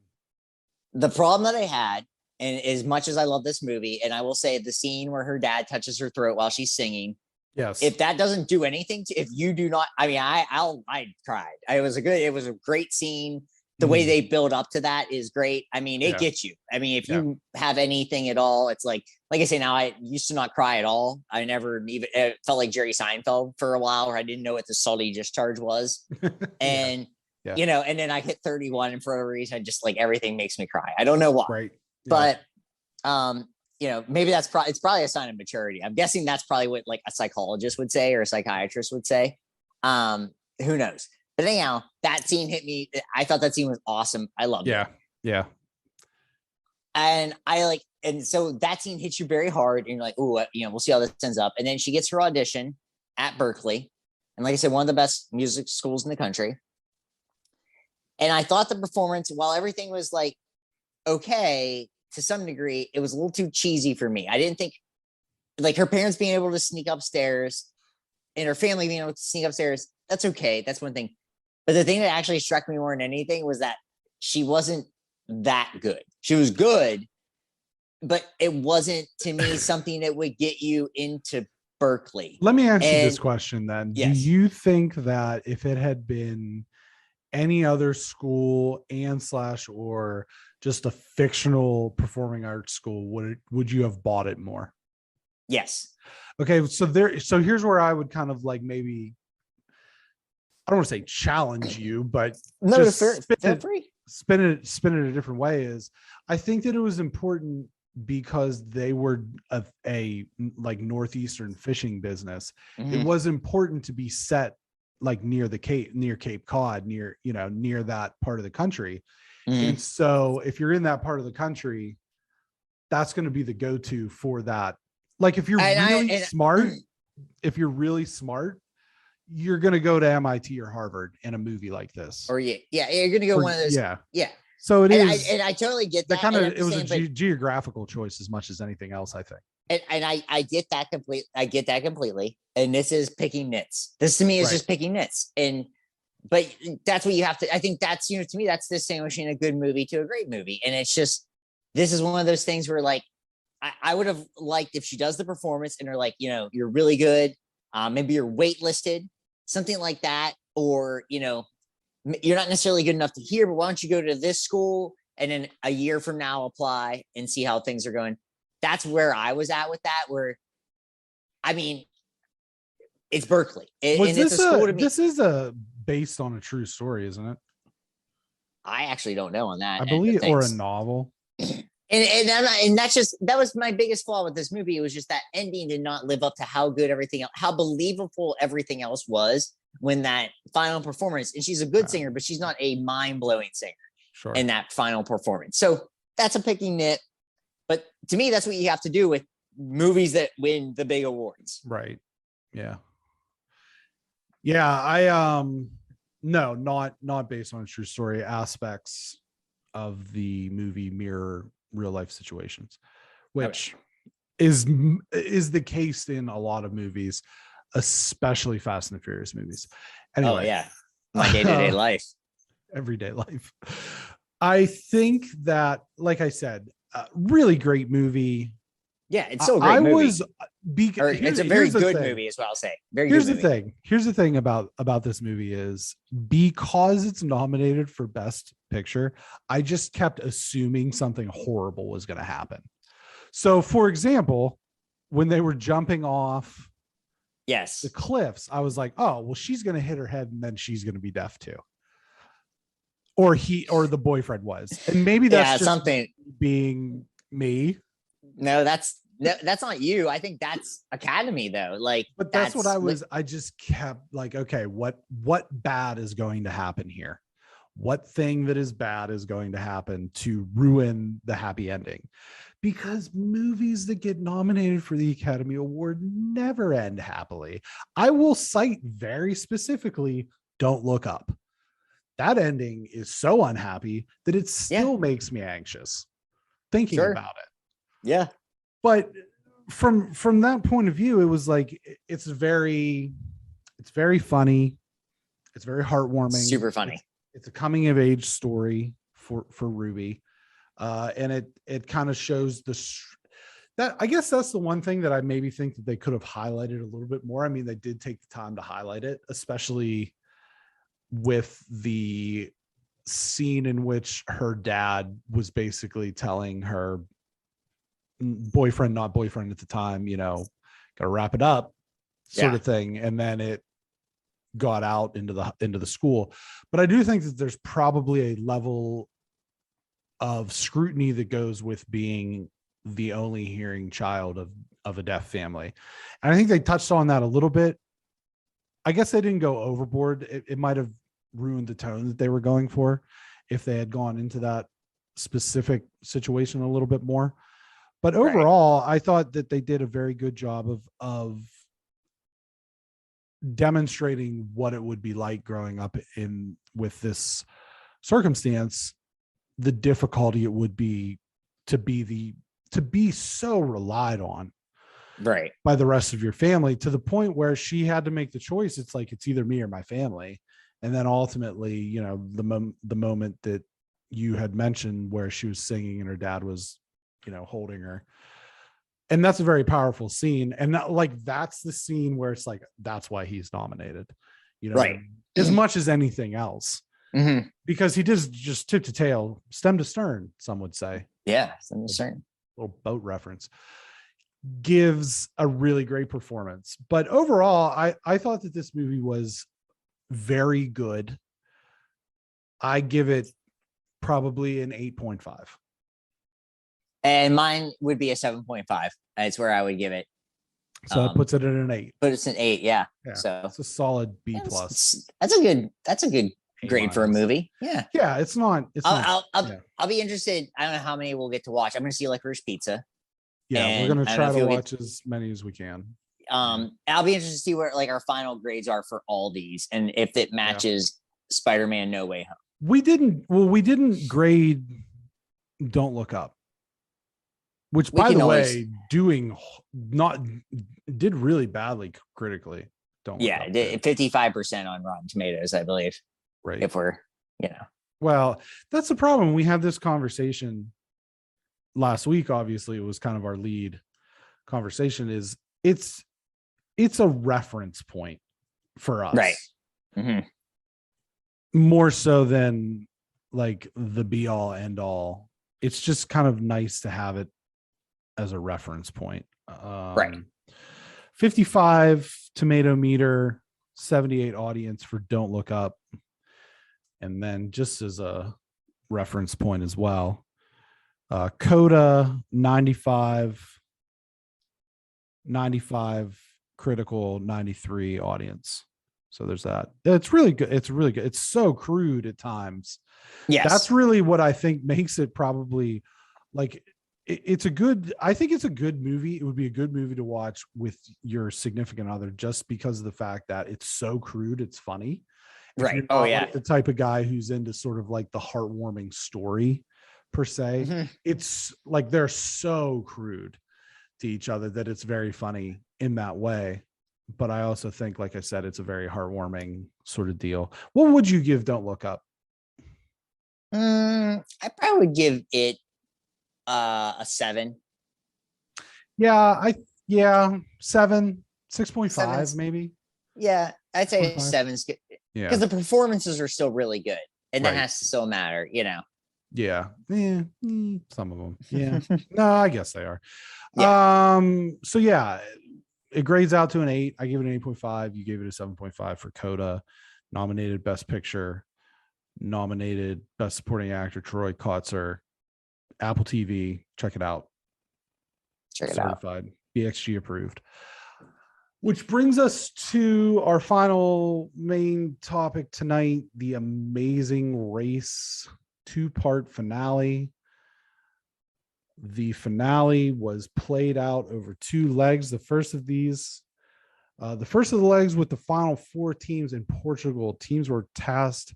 the problem that I had, and as much as I love this movie, and I will say the scene where her dad touches her throat while she's singing. Yes. If that doesn't do anything if you do not, I mean, I cried. It was a great scene. The way they build up to that is great. I mean, it gets you. I mean, if you have anything at all, it's like I say now, I used to not cry at all. I never even, it felt like Jerry Seinfeld for a while, where I didn't know what the salty discharge was. And, and then I hit 31, and for whatever reason, I just like, everything makes me cry. I don't know why. Right. Yeah. But, maybe it's probably a sign of maturity. I'm guessing that's probably what like a psychologist would say or a psychiatrist would say. Who knows? But anyhow, that scene hit me. I thought that scene was awesome. I loved it. Yeah. And and so that scene hits you very hard, and you're like, oh, we'll see how this ends up. And then she gets her audition at Berkeley. And like I said, one of the best music schools in the country. And I thought the performance, while everything was like, okay, to some degree, it was a little too cheesy for me. I didn't think, like, her parents being able to sneak upstairs and her family being able to sneak upstairs, that's okay. That's one thing. But the thing that actually struck me more than anything was that she wasn't that good. She was good, but it wasn't, to me, something that would get you into Berkeley. Let me ask you this question then. Yes. Do you think that if it had been any other school or just a fictional performing arts school, would you have bought it more? Yes. Okay. So here's where I would kind of like, maybe, I don't want to say challenge you, but no, just spin it a different way. Is I think that it was important because they were a like northeastern fishing business. It was important to be set like near Cape Cod, near that part of the country. And so if you're in that part of the country, that's going to be the go-to for that. Like if you're really smart, you're going to go to MIT or Harvard in a movie like this. Or you're going to go one of those. Yeah. So it is. And I totally get that. It was a geographical choice as much as anything else, I think. And I get that completely. And this is picking nits. This to me is just picking nits. But that's what you have to, I think that's, to me, that's distinguishing a good movie to a great movie. And it's just, this is one of those things where like, I would have liked if she does the performance and they're like, you're really good. maybe you're waitlisted, something like that, or you're not necessarily good enough to hear, but why don't you go to this school and then a year from now apply and see how things are going. That's where I was at with that, where I mean, it's Berkeley. It's a school to me. This is based on a true story, isn't it? I actually don't know on that. I believe, or a novel. And that was my biggest flaw with this movie. It was just that ending did not live up to how good everything else, how believable everything else was when that final performance. And she's a good singer, but she's not a mind-blowing singer in that final performance. So that's a picking nit. But to me, that's what you have to do with movies that win the big awards. Right. Yeah. Yeah. I no, not based on a true story. Aspects of the movie mirror real life situations, which is the case in a lot of movies, especially Fast and the Furious movies. Anyway, oh yeah, my day-to-day life, everyday life. I think that, like I said, really great movie. Yeah, it's so great. It's a very good movie, is what I'll say. Here's the thing about this movie is, because it's nominated for Best Picture, I just kept assuming something horrible was going to happen. So, for example, when they were jumping off the cliffs, I was like, oh, well, she's going to hit her head and then she's going to be deaf too. Or the boyfriend was. And maybe that's just something being me. No, that's not you. I think that's Academy though. But that's what I just kept like, okay, what bad is going to happen here? What thing that is bad is going to happen to ruin the happy ending? Because movies that get nominated for the Academy Award never end happily. I will cite very specifically Don't Look Up. That ending is so unhappy that it still makes me anxious thinking about it. Yeah. But from that point of view, it was like, it's very funny. It's very heartwarming. Super funny. It's a coming of age story for Ruby. And it kind of shows that, I guess that's the one thing that I maybe think that they could have highlighted a little bit more. I mean, they did take the time to highlight it, especially with the scene in which her dad was basically telling her boyfriend, not boyfriend at the time, gotta wrap it up sort of thing. And then it got out into the school. But I do think that there's probably a level of scrutiny that goes with being the only hearing child of a deaf family. And I think they touched on that a little bit. I guess they didn't go overboard. It might have ruined the tone that they were going for if they had gone into that specific situation a little bit more. But overall, I thought that they did a very good job of demonstrating what it would be like growing up with this circumstance, the difficulty it would be to be so relied on by the rest of your family, to the point where she had to make the choice. It's like, it's either me or my family. And then ultimately, the moment that you had mentioned where she was singing and her dad was, holding her. And that's a very powerful scene. And that's the scene where it's like, that's why he's nominated, as much as anything else, because he does just tip to tail, stem to stern, some would say. Yeah. Stem to stern. Little boat reference. Gives a really great performance. But overall, I thought that this movie was very good. I give it probably an 8.5. And mine would be a 7.5. That's where I would give it. So that puts it at an 8. But it's an 8, yeah. So it's a solid B plus. That's a good grade for a movie. Yeah. Yeah, it's not. I'll be interested. I don't know how many we'll get to watch. I'm going to see Licorice Pizza. Yeah, we're going to try to watch as many as we can. I'll be interested to see where our final grades are for all these, and if it matches Spider-Man No Way Home. We didn't grade Don't Look Up. Which, by the way, did really badly critically. It did 55% on Rotten Tomatoes, I believe. Right. If we're, Well, that's the problem. We had this conversation last week. Obviously, it was kind of our lead conversation. It's it's a reference point for us. Right. Mm-hmm. More so than like the be all end all. It's just kind of nice to have it as a reference point. Right. 55 tomato meter, 78 audience for Don't Look Up. And then just as a reference point as well, CODA 95 critical, 93 audience. So there's that. It's really good. It's really good. It's so crude at times. Yes. That's really what I think makes it probably like it's a good, I think it's a good movie. It would be a good movie to watch with your significant other just because of the fact that it's so crude. It's funny. If Right. you're Oh, not yeah. like the type of guy who's into sort of like the heartwarming story per se, Mm-hmm. it's like they're so crude to each other that it's very funny in that way. But I also think, like I said, it's a very heartwarming sort of deal. What would you give Don't Look Up? I probably would give it a 7. Yeah, 7, 6.5 Seven's- maybe. Yeah, I'd say 6.5. 7's good Yeah, because the performances are still really good, and Right. that has to still matter, you know. yeah, some of them. Yeah, no, I guess they are. Yeah. So yeah, it grades out to an 8. I give it an 8.5. You gave it a 7.5 for CODA. Nominated Best Picture. Nominated Best Supporting Actor Troy Kotsur. Apple TV. Check it out. Check it out. Certified. BXG approved. Which brings us to our final main topic tonight, the Amazing Race 2-part finale. The finale was played out over 2 legs. The first of the legs with the final 4 teams in Portugal. Teams were tasked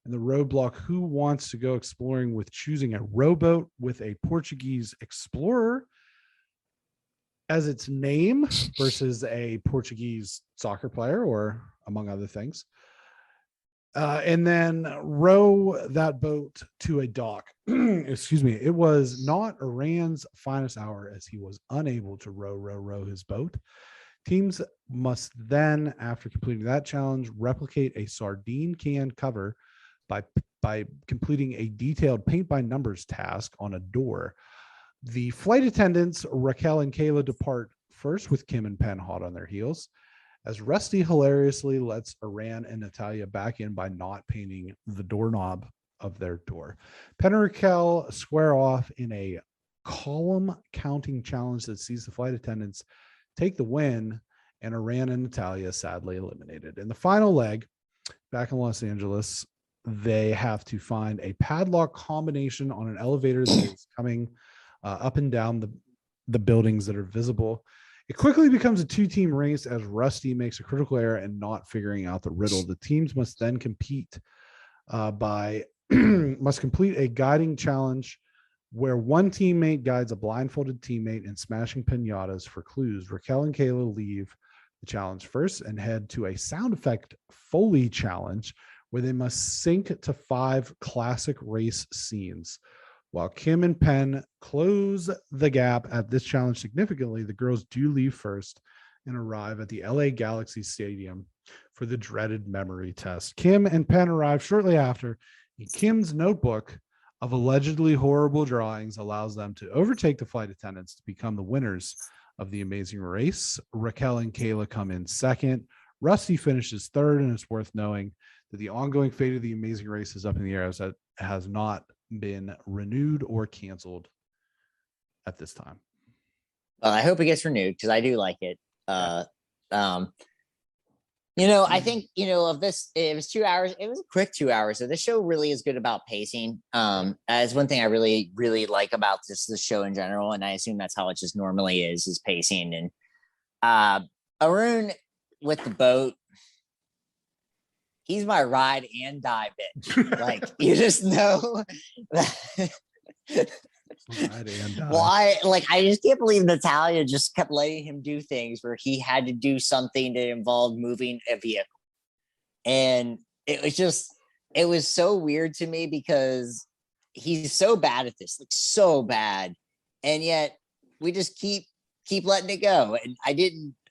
in the roadblock who wants to go exploring with choosing a rowboat with a Portuguese explorer as its name versus a Portuguese soccer player, or among other things. And then row that boat to a dock. Excuse me. It was not Iran's finest hour as he was unable to row his boat. Teams must then, after completing that challenge, replicate a sardine can cover by completing a detailed paint by numbers task on a door. The flight attendants, Raquel and Kayla, depart first with Kim and Penn hot on their heels, as Rusty hilariously lets Iran and Natalia back in by not painting the doorknob of their door. Penn and Raquel square off in a column counting challenge that sees the flight attendants take the win, and Iran and Natalia sadly eliminated. In the final leg, back in Los Angeles, they have to find a padlock combination on an elevator that is coming up and down the buildings that are visible. It quickly becomes a 2-team race as Rusty makes a critical error and not figuring out the riddle. The teams must then compete must complete a guiding challenge where one teammate guides a blindfolded teammate in smashing piñatas for clues. Raquel and Kayla leave the challenge first and head to a sound effect Foley challenge where they must sync to 5 classic race scenes. While Kim and Penn close the gap at this challenge significantly, the girls do leave first and arrive at the LA Galaxy Stadium for the dreaded memory test. Kim and Penn arrive shortly after, and Kim's notebook of allegedly horrible drawings allows them to overtake the flight attendants to become the winners of the Amazing Race. Raquel and Kayla come in second. Rusty finishes third, and it's worth knowing that the ongoing fate of the Amazing Race is up in the air as it has not been renewed or canceled at this time. Well, I hope it gets renewed because I do like it. I think, of this, it was 2 hours. It was a quick 2 hours. So this show really is good about pacing. As one thing I really, really like about the show in general. And I assume that's how it just normally is pacing. And Arun with the boat, he's my ride and die bitch. Like, you just know that. Why? Like, I just can't believe Natalia just kept letting him do things where he had to do something that involved moving a vehicle. And it was so weird to me because he's so bad at this, like so bad. And yet we just keep letting it go. And I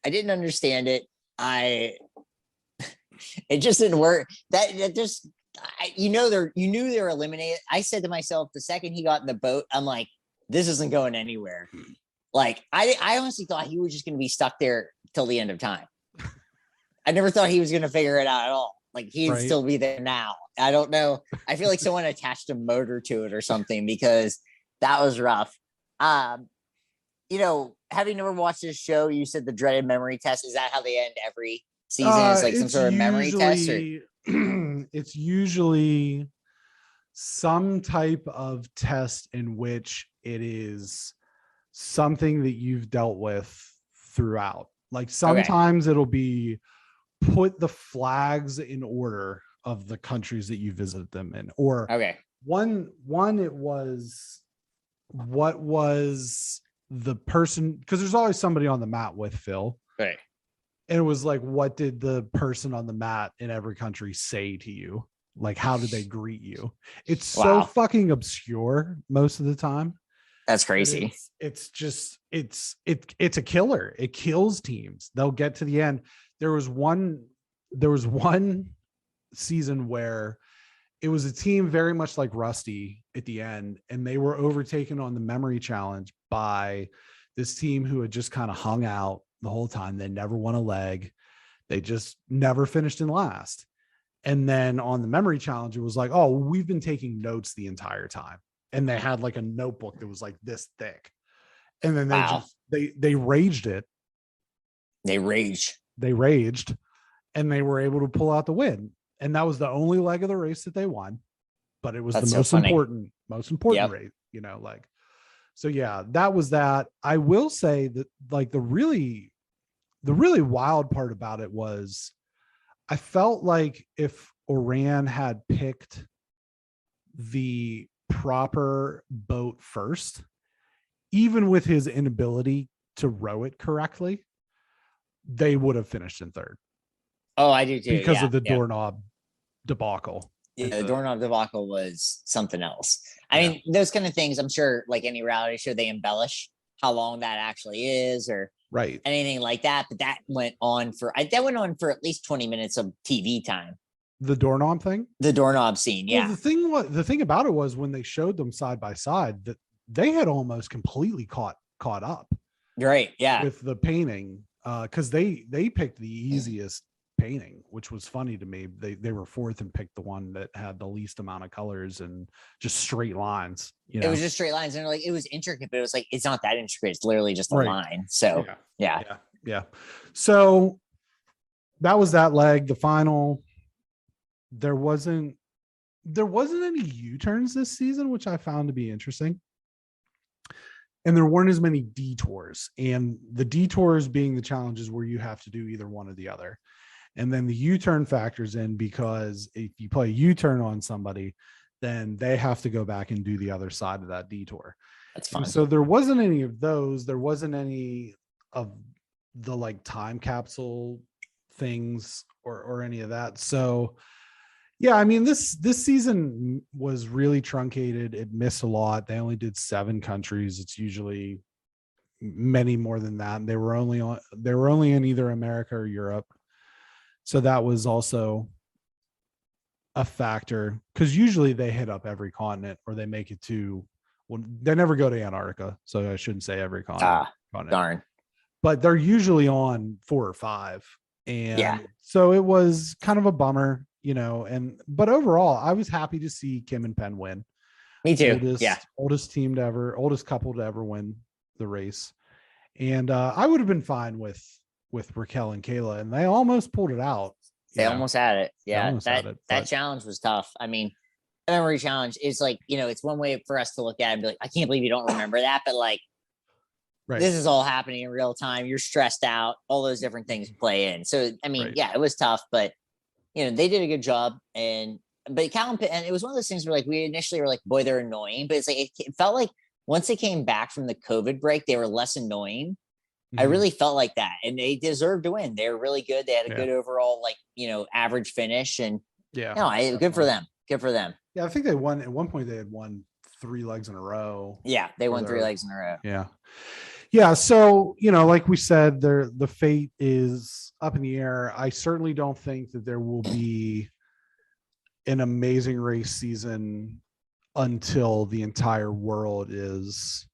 I didn't understand it. It just didn't work. That just, you knew they were eliminated. I said to myself, the second he got in the boat, I'm like, this isn't going anywhere. Like, I honestly thought he was just going to be stuck there till the end of time. I never thought he was going to figure it out at all. Like, he'd still be there now. I don't know. I feel like someone attached a motor to it or something, because that was rough. Having never watched this show, you said the dreaded memory test. Is that how they end every season? It's like some sort of memory test? It's usually some type of test in which it is something that you've dealt with throughout. Like, sometimes it'll be put the flags in order of the countries that you visited them in, or one it was, what was the person, because there's always somebody on the mat with Phil, right? And it was like, what did the person on the mat in every country say to you? Like, how did they greet you? It's so fucking obscure most of the time. That's crazy. It's just, it's a killer. It kills teams. They'll get to the end. There was one season where it was a team very much like Rusty at the end, and they were overtaken on the memory challenge by this team who had just kind of hung out the whole time. They never won a leg. They just never finished in last. And then on the memory challenge, it was like, oh, we've been taking notes the entire time. And they had like a notebook that was like this thick. And then they raged it. They raged, and they were able to pull out the win. And that was the only leg of the race that they won, but it was the most important race, so yeah, that was that. I will say that, like, the really wild part about it was, I felt like if Oran had picked the proper boat first, even with his inability to row it correctly, they would have finished in third. Oh, I do too. Because of the doorknob debacle. Yeah, the doorknob debacle was something else. I mean, those kind of things, I'm sure, like any reality show, they embellish how long that actually is, or anything like that. But that went on for at least 20 minutes of TV time. The doorknob thing? The doorknob scene, yeah. Well, the thing about it was, when they showed them side by side, that they had almost completely caught up. Right, yeah. With the painting, because they picked the easiest painting, which was funny to me. They were fourth and picked the one that had the least amount of colors and just straight lines. It was just straight lines, and like, it was intricate, but it was like, it's not that intricate. It's literally just a line. So yeah. So that was that leg. The final, there wasn't any U-turns this season, which I found to be interesting. And there weren't as many detours, and the detours being the challenges where you have to do either one or the other. And then the U-turn factors in, because if you play U-turn on somebody, then they have to go back and do the other side of that detour. That's fine. So there wasn't any of those. There wasn't any of the like time capsule things or any of that. So yeah, I mean, this season was really truncated. It missed a lot. They only did 7 countries. It's usually many more than that. And they were only in either America or Europe. So that was also a factor, because usually they hit up every continent, or they make it to, well, they never go to Antarctica. So I shouldn't say every continent. Darn. But they're usually on 4 or 5. And so it was kind of a bummer, but overall, I was happy to see Kim and Penn win. Me too. Oldest couple to ever win the race. And I would have been fine with Raquel and Kayla, and they almost pulled it out. They almost had it. Yeah. That challenge was tough. I mean, the memory challenge is like, it's one way for us to look at it and be like, I can't believe you don't remember that. But like, this is all happening in real time. You're stressed out. All those different things play in. So, I mean, it was tough, but they did a good job. But Cal and it was one of those things where, like, we initially were like, boy, they're annoying, but it's like, it felt like once they came back from the COVID break, they were less annoying. I really felt like that, and they deserved to win. They were really good. They had a good overall, like, average finish, and good for them. Good for them. Yeah, I think they won at one point. They had won 3 legs in a row. Yeah, they won 3 legs in a row. Yeah, Yeah. So, like we said, the fate is up in the air. I certainly don't think that there will be an amazing race season until the entire world is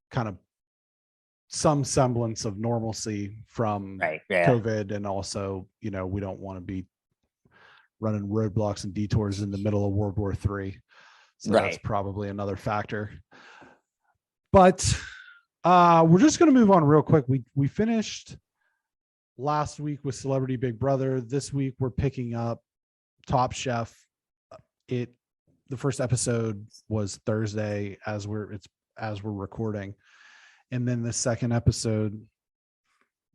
kind of some semblance of normalcy from Right. Yeah. COVID. And also, we don't want to be running roadblocks and detours in the middle of World War III. So that's probably another factor. But we're just going to move on real quick. We finished last week with Celebrity Big Brother. This week we're picking up Top Chef. The first episode was Thursday as we're recording, and then the second episode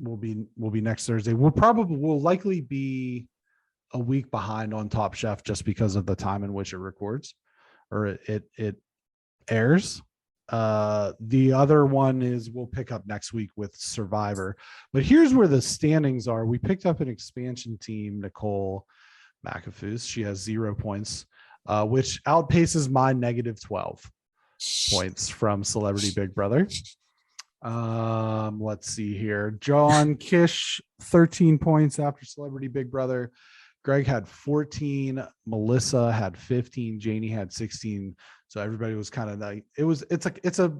will be next Thursday. We'll likely be a week behind on Top Chef just because of the time in which it records or it airs. The other one is we'll pick up next week with Survivor. But here's where the standings are. We picked up an expansion team, Nicole McAfoos. She has 0 points, which outpaces my -12 points from Celebrity Big Brother. Let's see here. John Kish, 13 points after Celebrity Big Brother. Greg had 14, Melissa had 15, Janie had 16. So everybody was kind of like, it's a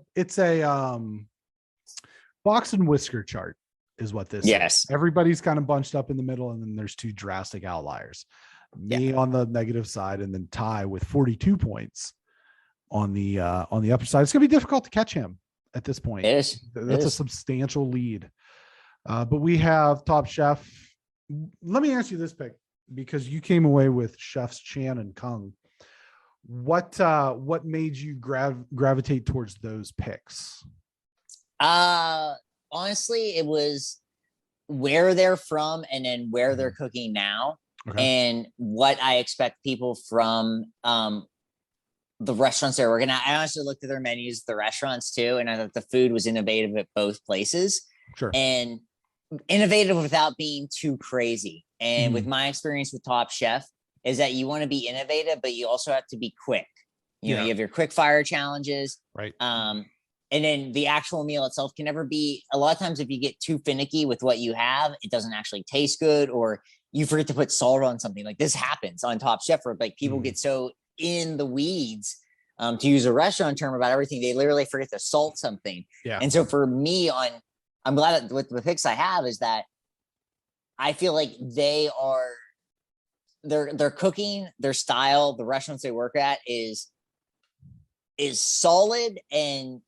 box and whisker chart is what this is. Everybody's kind of bunched up in the middle, and then there's two drastic outliers. Me on the negative side, and then Ty with 42 points on the upper side. It's gonna be difficult to catch him at this point. That's a substantial lead. But we have Top Chef. Let me ask you this, pick, because you came away with Chefs Chan and Kung. What made you gravitate towards those picks? Honestly, it was where they're from and then where they're cooking now, and what I expect people from the restaurants they're working at. I honestly looked at their menus, the restaurants too, and I thought the food was innovative at both places. Sure. And innovative without being too crazy. And with my experience with Top Chef is that you want to be innovative, but you also have to be quick. You know, you have your quick fire challenges. Right. And then the actual meal itself can never be, a lot of times if you get too finicky with what you have, it doesn't actually taste good, or you forget to put salt on something. Like this happens on Top Chef, where like people get so in the weeds, to use a restaurant term, about everything, they literally forget to salt something. Yeah. And so for me, I'm glad that with the picks I have is that I feel like they're cooking, their style, the restaurants they work at is solid and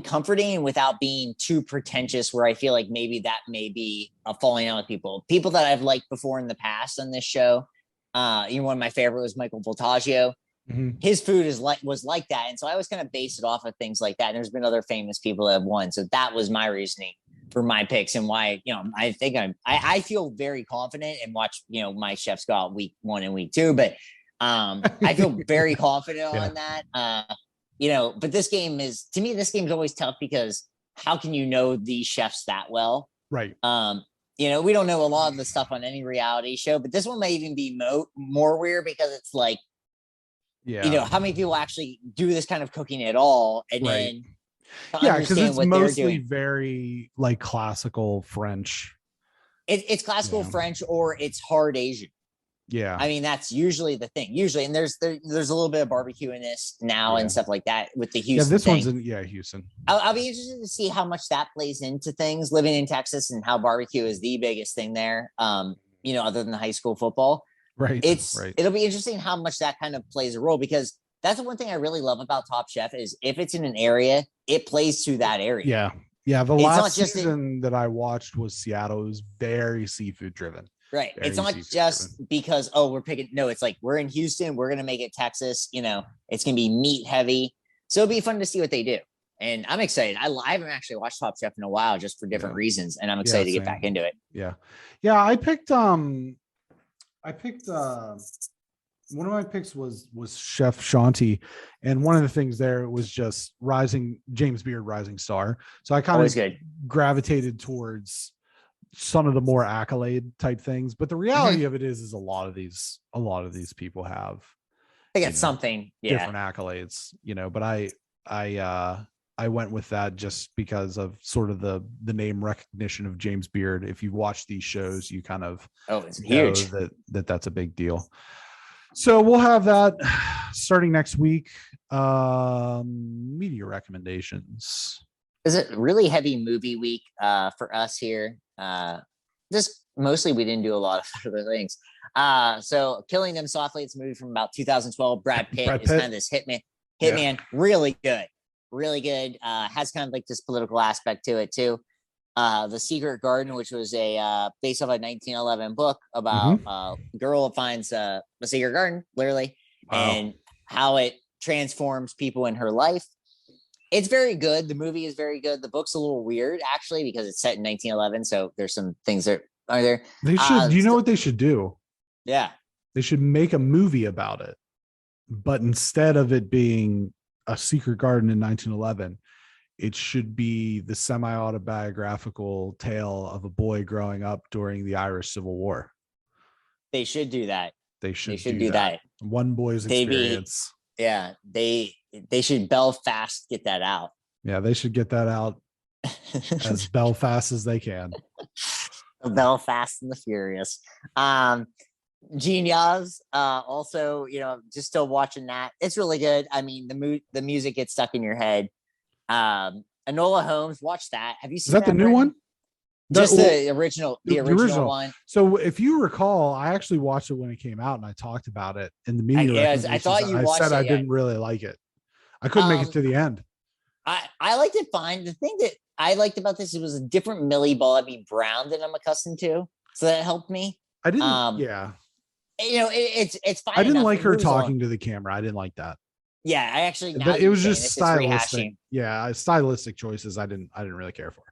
comforting without being too pretentious, where I feel like maybe that may be a falling out with people that I've liked before in the past on this show. One of my favorite was Michael Voltaggio. His food was like that. And so I always kind of base it off of things like that. And there's been other famous people that have won. So that was my reasoning for my picks, and why, I think I feel very confident and watch, my chefs go out week 1 and week 2, but I feel very confident on that. But this game is always tough, because how can you know these chefs that well? Right. We don't know a lot of the stuff on any reality show, but this one may even be more weird, because it's like, how many people actually do this kind of cooking at all? And then because it's mostly very like classical French. It's classical French, or it's hard Asian. Yeah. I mean, that's usually the thing. And there's a little bit of barbecue in this now and stuff like that with the Houston. Yeah, this thing. one's in Houston. I'll be interested to see how much that plays into things living in Texas, and how barbecue is the biggest thing there. Other than the high school football. Right. It'll be interesting how much that kind of plays a role, because that's the one thing I really love about Top Chef is if it's in an area, it plays to that area. Yeah. Yeah. The last season that I watched was Seattle. It was very seafood driven. Right. It's not just because, we're picking. No, it's like, we're in Houston. We're going to make it Texas. It's going to be meat heavy. So it'll be fun to see what they do. And I'm excited. I haven't actually watched Top Chef in a while, just for different reasons. And I'm excited to get back into it. Yeah. Yeah. I picked one of my picks was Chef Shanti, and one of the things there was just James Beard rising star. So I kind of gravitated towards some of the more accolade type things, but the reality of it is a lot of these people have they got something different accolades, but I I went with that just because of sort of the name recognition of James Beard. If you watch these shows, you kind of it's know huge. that's a big deal. So we'll have that starting next week. Media recommendations. Is it really heavy movie week for us here? Just mostly we didn't do a lot of other things. So Killing Them Softly, it's a movie from about 2012. Brad Pitt is kind of this hitman, really good. Has kind of like this political aspect to it too. The Secret Garden, which was based off a 1911 book about a girl who finds a secret garden, literally, and how it transforms people in her life. It's very good. The movie is very good. The book's a little weird, actually, because it's set in 1911. So there's some things that are there. They should. You know what they should do? Yeah. They should make a movie about it. But instead of it being a secret garden in 1911, it should be the semi-autobiographical tale of a boy growing up during the Irish Civil War. They should do that. They should do that. One boy's experience. They should Belfast get that out. Yeah, they should get that out as Belfast as they can. Belfast and the Furious. Genius. Also, just still watching that. It's really good. I mean, the music gets stuck in your head. Enola Holmes, watch that. Have you seen that? Is that the new one? Just the original one. So if you recall, I actually watched it when it came out and I talked about it in the media. I thought you watched it. I said I didn't really like it. I couldn't make it to the end. I liked it fine. The thing that I liked about this, it was a different Millie Bobby Brown than I'm accustomed to. So that helped me. I didn't, it's fine. I didn't like her talking to the camera. I didn't like that. Yeah, I actually. It was just stylistic. Yeah, stylistic choices. I didn't really care for.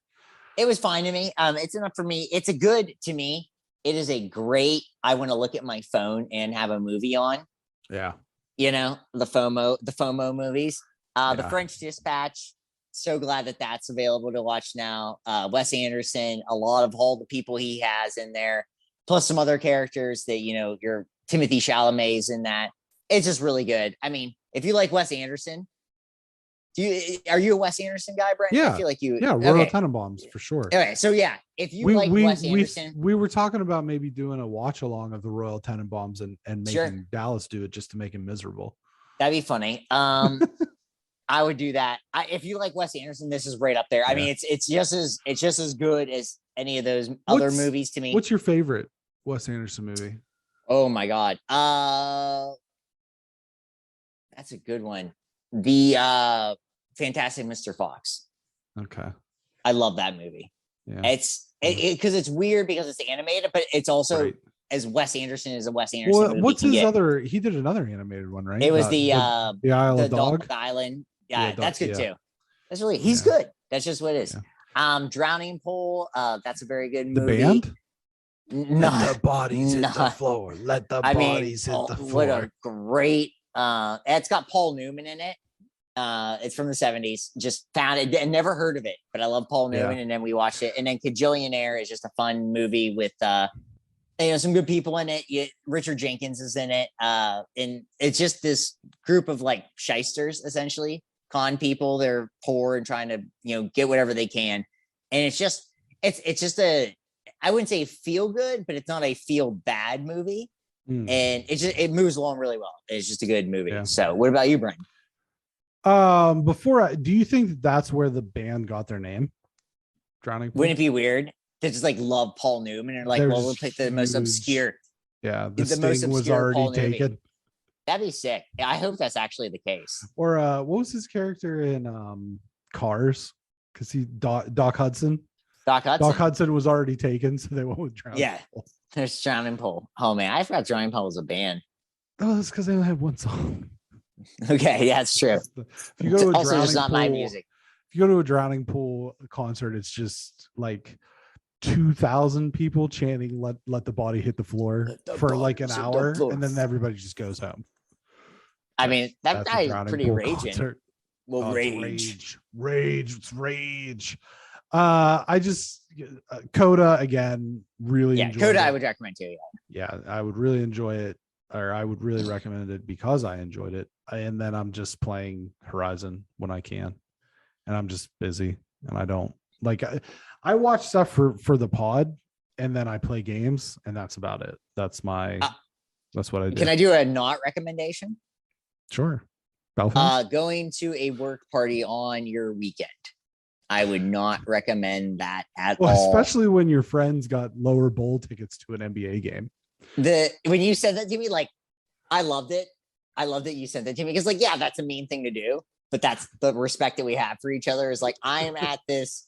It was fine to me. It's enough for me. It's a good to me. It is a great. I want to look at my phone and have a movie on. Yeah. The FOMO movies. The French Dispatch. So glad that that's available to watch now. Wes Anderson. A lot of all the people he has in there, plus some other characters that your Timothy Chalamet's in that. It's just really good. I mean, if you like Wes Anderson, are you a Wes Anderson guy, Brent? Yeah. I feel like you. Yeah, Royal Tenenbaums for sure. Okay, so yeah, if you like Wes Anderson, we were talking about maybe doing a watch along of the Royal Tenenbaums and making Dallas do it just to make him miserable. That'd be funny. I would do that. If you like Wes Anderson, this is right up there. I mean, it's just as good as any of those other movies to me. What's your favorite Wes Anderson movie? Oh my God. That's a good one. The Fantastic Mr. Fox. Okay. I love that movie. Yeah. It's because it's weird because it's animated, but it's also as Wes Anderson is a Wes Anderson movie. What's his other? He did another animated one, right? It was the Isle of Dog Island. Yeah, that's good too. That's really he's good. That's just what it is. Yeah. Drowning Pool. That's a very good movie. The band. Let the bodies hit the floor. Let the bodies hit the floor. What a great. It's got Paul Newman in it. It's from the 70s. Just found it and never heard of it, but I love Paul Newman. And then we watched it. And then Kajillionaire is just a fun movie with some good people in it. Richard Jenkins is in it. And it's just this group of like shysters, essentially con people. They're poor and trying to get whatever they can. And it's just I wouldn't say feel good, but it's not a feel bad movie. And it moves along really well. It's just a good movie. Yeah. So what about you, Brian? Do you think that's where the band got their name? Drowning Pool? Wouldn't it be weird to just like love Paul Newman and like, we'll pick the most obscure. Yeah, the Sting was already taken. That'd be sick. I hope that's actually the case. Or what was his character in Cars? Because Doc Hudson. Doc Hudson was already taken, so they went with Drowning Pool. There's Drowning Pool. Oh man, I forgot Drowning Pool was a band. Oh, that's because they only had one song. Okay, yeah, it's true. If you go to also just not my music. If you go to a Drowning Pool concert, it's just like 2,000 people chanting let the body hit the floor for like an hour, and then everybody just goes home. I mean, that guy is pretty raging. Concert. Well, rage. It's rage. I just CODA again, really enjoy CODA it. I would recommend too. Yeah, I would really enjoy it, or I would really recommend it because I enjoyed it. And then I'm just playing Horizon when I can. and I'm just busy, and I don't like. I watch stuff for the pod, and then I play games, and that's about it. That's what I do. Can I do a not recommendation? Sure. Belfast? Going to a work party on your weekend. I would not recommend that at all. Especially when your friends got lower bowl tickets to an NBA game. When you said that to me, like, I loved it. I love that you sent that to me because, like, yeah, that's a mean thing to do, but that's the respect that we have for each other. Is like, I am at this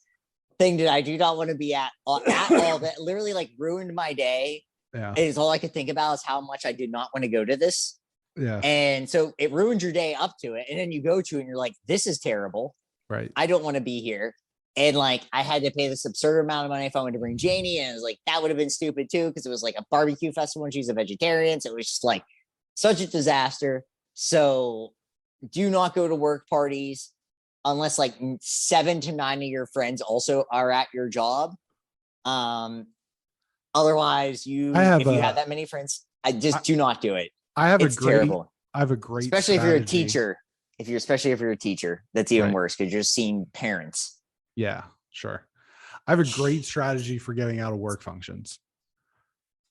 thing that I do not want to be at all. That literally like ruined my day. Yeah, is all I could think about is how much I did not want to go to this. Yeah, and so it ruined your day up to it, and then you go to it and you're like, this is terrible. Right. I don't want to be here. And like, I had to pay this absurd amount of money if I wanted to bring Janie. And it was like, that would have been stupid too, because it was like a barbecue festival and she's a vegetarian. So it was just like such a disaster. So do not go to work parties unless like 7 to 9 of your friends also are at your job. Otherwise, if you have that many friends, do not do it. Terrible. I have a great especially strategy. If you're a teacher. Especially if you're a teacher, that's even worse because you're seeing parents. Yeah, sure. I have a great strategy for getting out of work functions.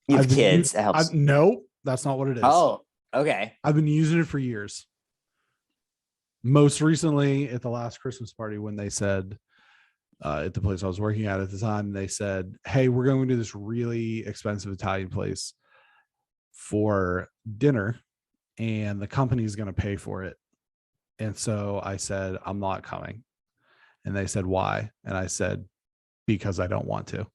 You have kids. That helps. No, that's not what it is. Oh, okay. I've been using it for years. Most recently at the last Christmas party when they said, at the place I was working at the time, they said, hey, we're going to this really expensive Italian place for dinner and the company is going to pay for it. And so I said, I'm not coming. And they said, why? And I said, because I don't want to.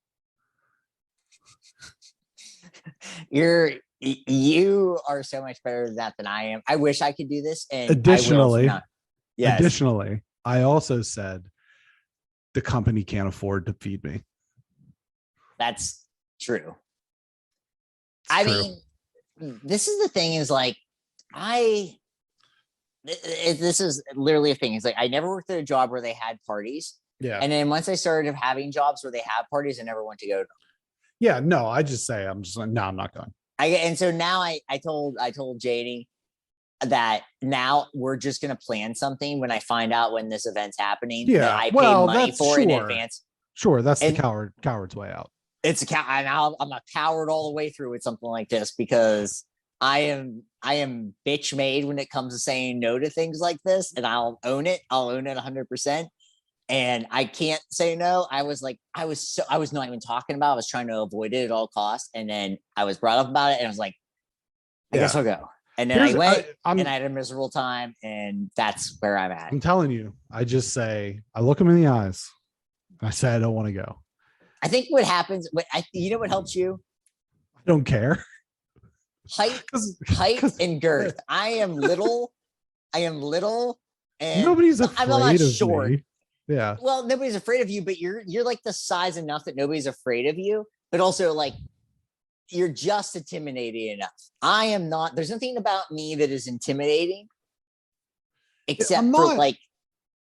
You are so much better than that than I am. I wish I could do this. And additionally, I also said the company can't afford to feed me. That's true. I mean, this is the thing is like, this is literally a thing. It's like I never worked at a job where they had parties. Yeah. And then once I started having jobs where they have parties, I never went to go to them. Yeah, no, I just say I'm just like, no, I'm not going. And so now I told Janie that now we're just gonna plan something when I find out when this event's happening. Yeah, that I paid money for in advance. Sure, that's the coward's way out. It's I'm a coward all the way through with something like this because I am bitch made when it comes to saying no to things like this, and I'll own it 100%. And I can't say no. I was not even talking about it. I was trying to avoid it at all costs. And then I was brought up about it and I was like, I guess I'll go. And then I went and I had a miserable time, and that's where I'm at. I'm telling you, I just say, I look them in the eyes. I say, I don't want to go. I think what happens, you know what helps you? I don't care. Height and girth. I am little, and nobody's afraid I'm not of short. Me. Yeah. Well, nobody's afraid of you, but you're like the size enough that nobody's afraid of you, but also like you're just intimidating enough. I am not. There's nothing about me that is intimidating, except for like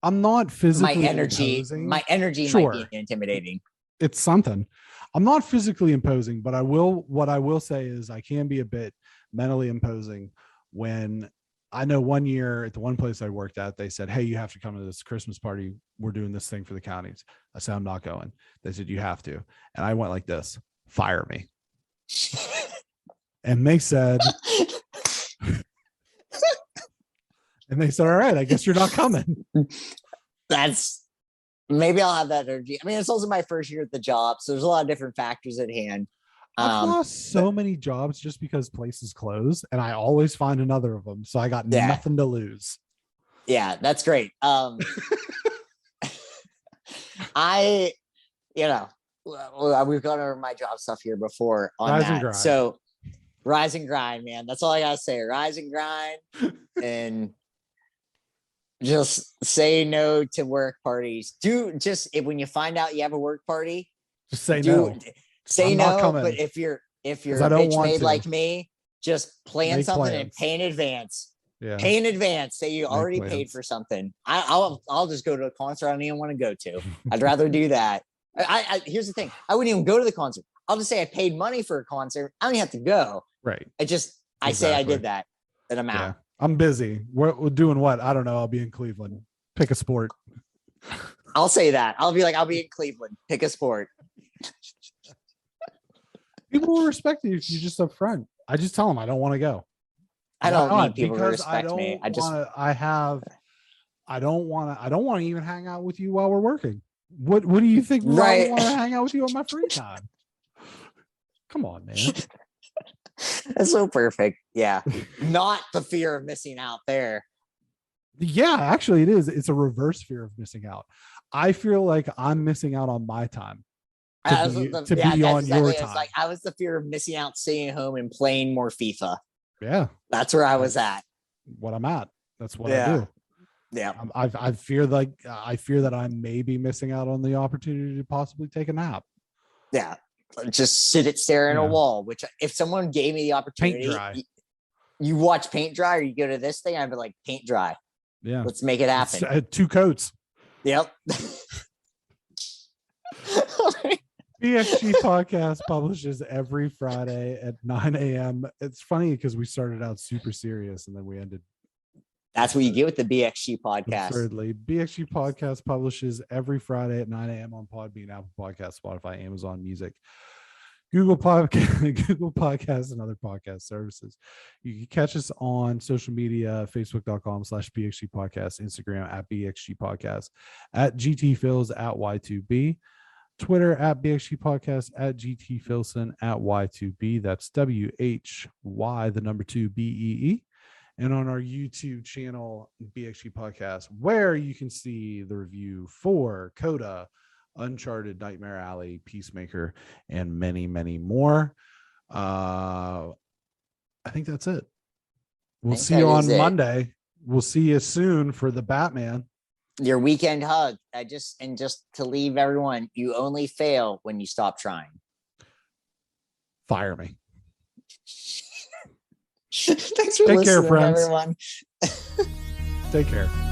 I'm not physically my energy. imposing. My energy might be intimidating. It's something. I'm not physically imposing, but what I will say is I can be a bit mentally imposing when I know one year at the one place I worked at, they said, hey, you have to come to this Christmas party. We're doing this thing for the counties. I said, I'm not going. They said, you have to. And I went like this, fire me. And they said, all right, I guess you're not coming. Maybe I'll have that energy. I mean, it's also my first year at the job, so there's a lot of different factors at hand. I've lost so many jobs just because places close, and I always find another of them. So I got nothing to lose. Yeah, that's great. We've gone over my job stuff here before on Rise that. And grind. So rise and grind, man. That's all I gotta say. Rise and grind, and just say no to work parties. When you find out you have a work party, just say no. Say no. But if you're a bitch made like me, just plan something and pay in advance. Yeah. Pay in advance. Say you already paid for something. I'll just go to a concert I don't even want to go to. I'd rather do that. Here's the thing. I wouldn't even go to the concert. I'll just say I paid money for a concert. I don't even have to go. Right. I say I did that, and I'm out. I'm busy. We're doing what? I don't know. I'll be in Cleveland. Pick a sport. I'll say that. I'll be like, I'll be in Cleveland. Pick a sport. People will respect you if you're just upfront. I just tell them I don't want to go. I don't need people to because respect me. I don't want to even hang out with you while we're working. What do you think? Right. I want to hang out with you on my free time. Come on, man. That's so perfect. Yeah. Not the fear of missing out there. Yeah, actually it is. It's a reverse fear of missing out. I feel like I'm missing out on my time to be on your time. Like I was the fear of missing out, staying home and playing more FIFA. Yeah. That's where I was at. What I'm at. That's what I do. Yeah. I fear that I may be missing out on the opportunity to possibly take a nap. Yeah. Just stare at a wall, which if someone gave me the opportunity, paint dry. You watch paint dry or you go to this thing, I'd be like, paint dry. Yeah. Let's make it happen. It's, 2 coats. Yep. BXG podcast publishes every Friday at 9 a.m. It's funny because we started out super serious and then we ended. That's what you get with the BXG podcast. Thirdly, BXG podcast publishes every Friday at 9 a.m. on Podbean, Apple Podcasts, Spotify, Amazon Music, Google Podcasts, and other podcast services. You can catch us on social media, facebook.com/BXG podcast, Instagram at BXG podcast, at GTFills, at Y2B, Twitter at BXG podcast, at GTFilson, at Y2B. That's WHY, the number 2 BEE. And on our YouTube channel, BXG Podcast, where you can see the review for CODA, Uncharted, Nightmare Alley, Peacemaker, and many, many more. I think that's it. We'll see you on Monday. We'll see you soon for the Batman. Your weekend hug. Just to leave everyone, you only fail when you stop trying. Fire me. Thanks for listening, everyone. Take care.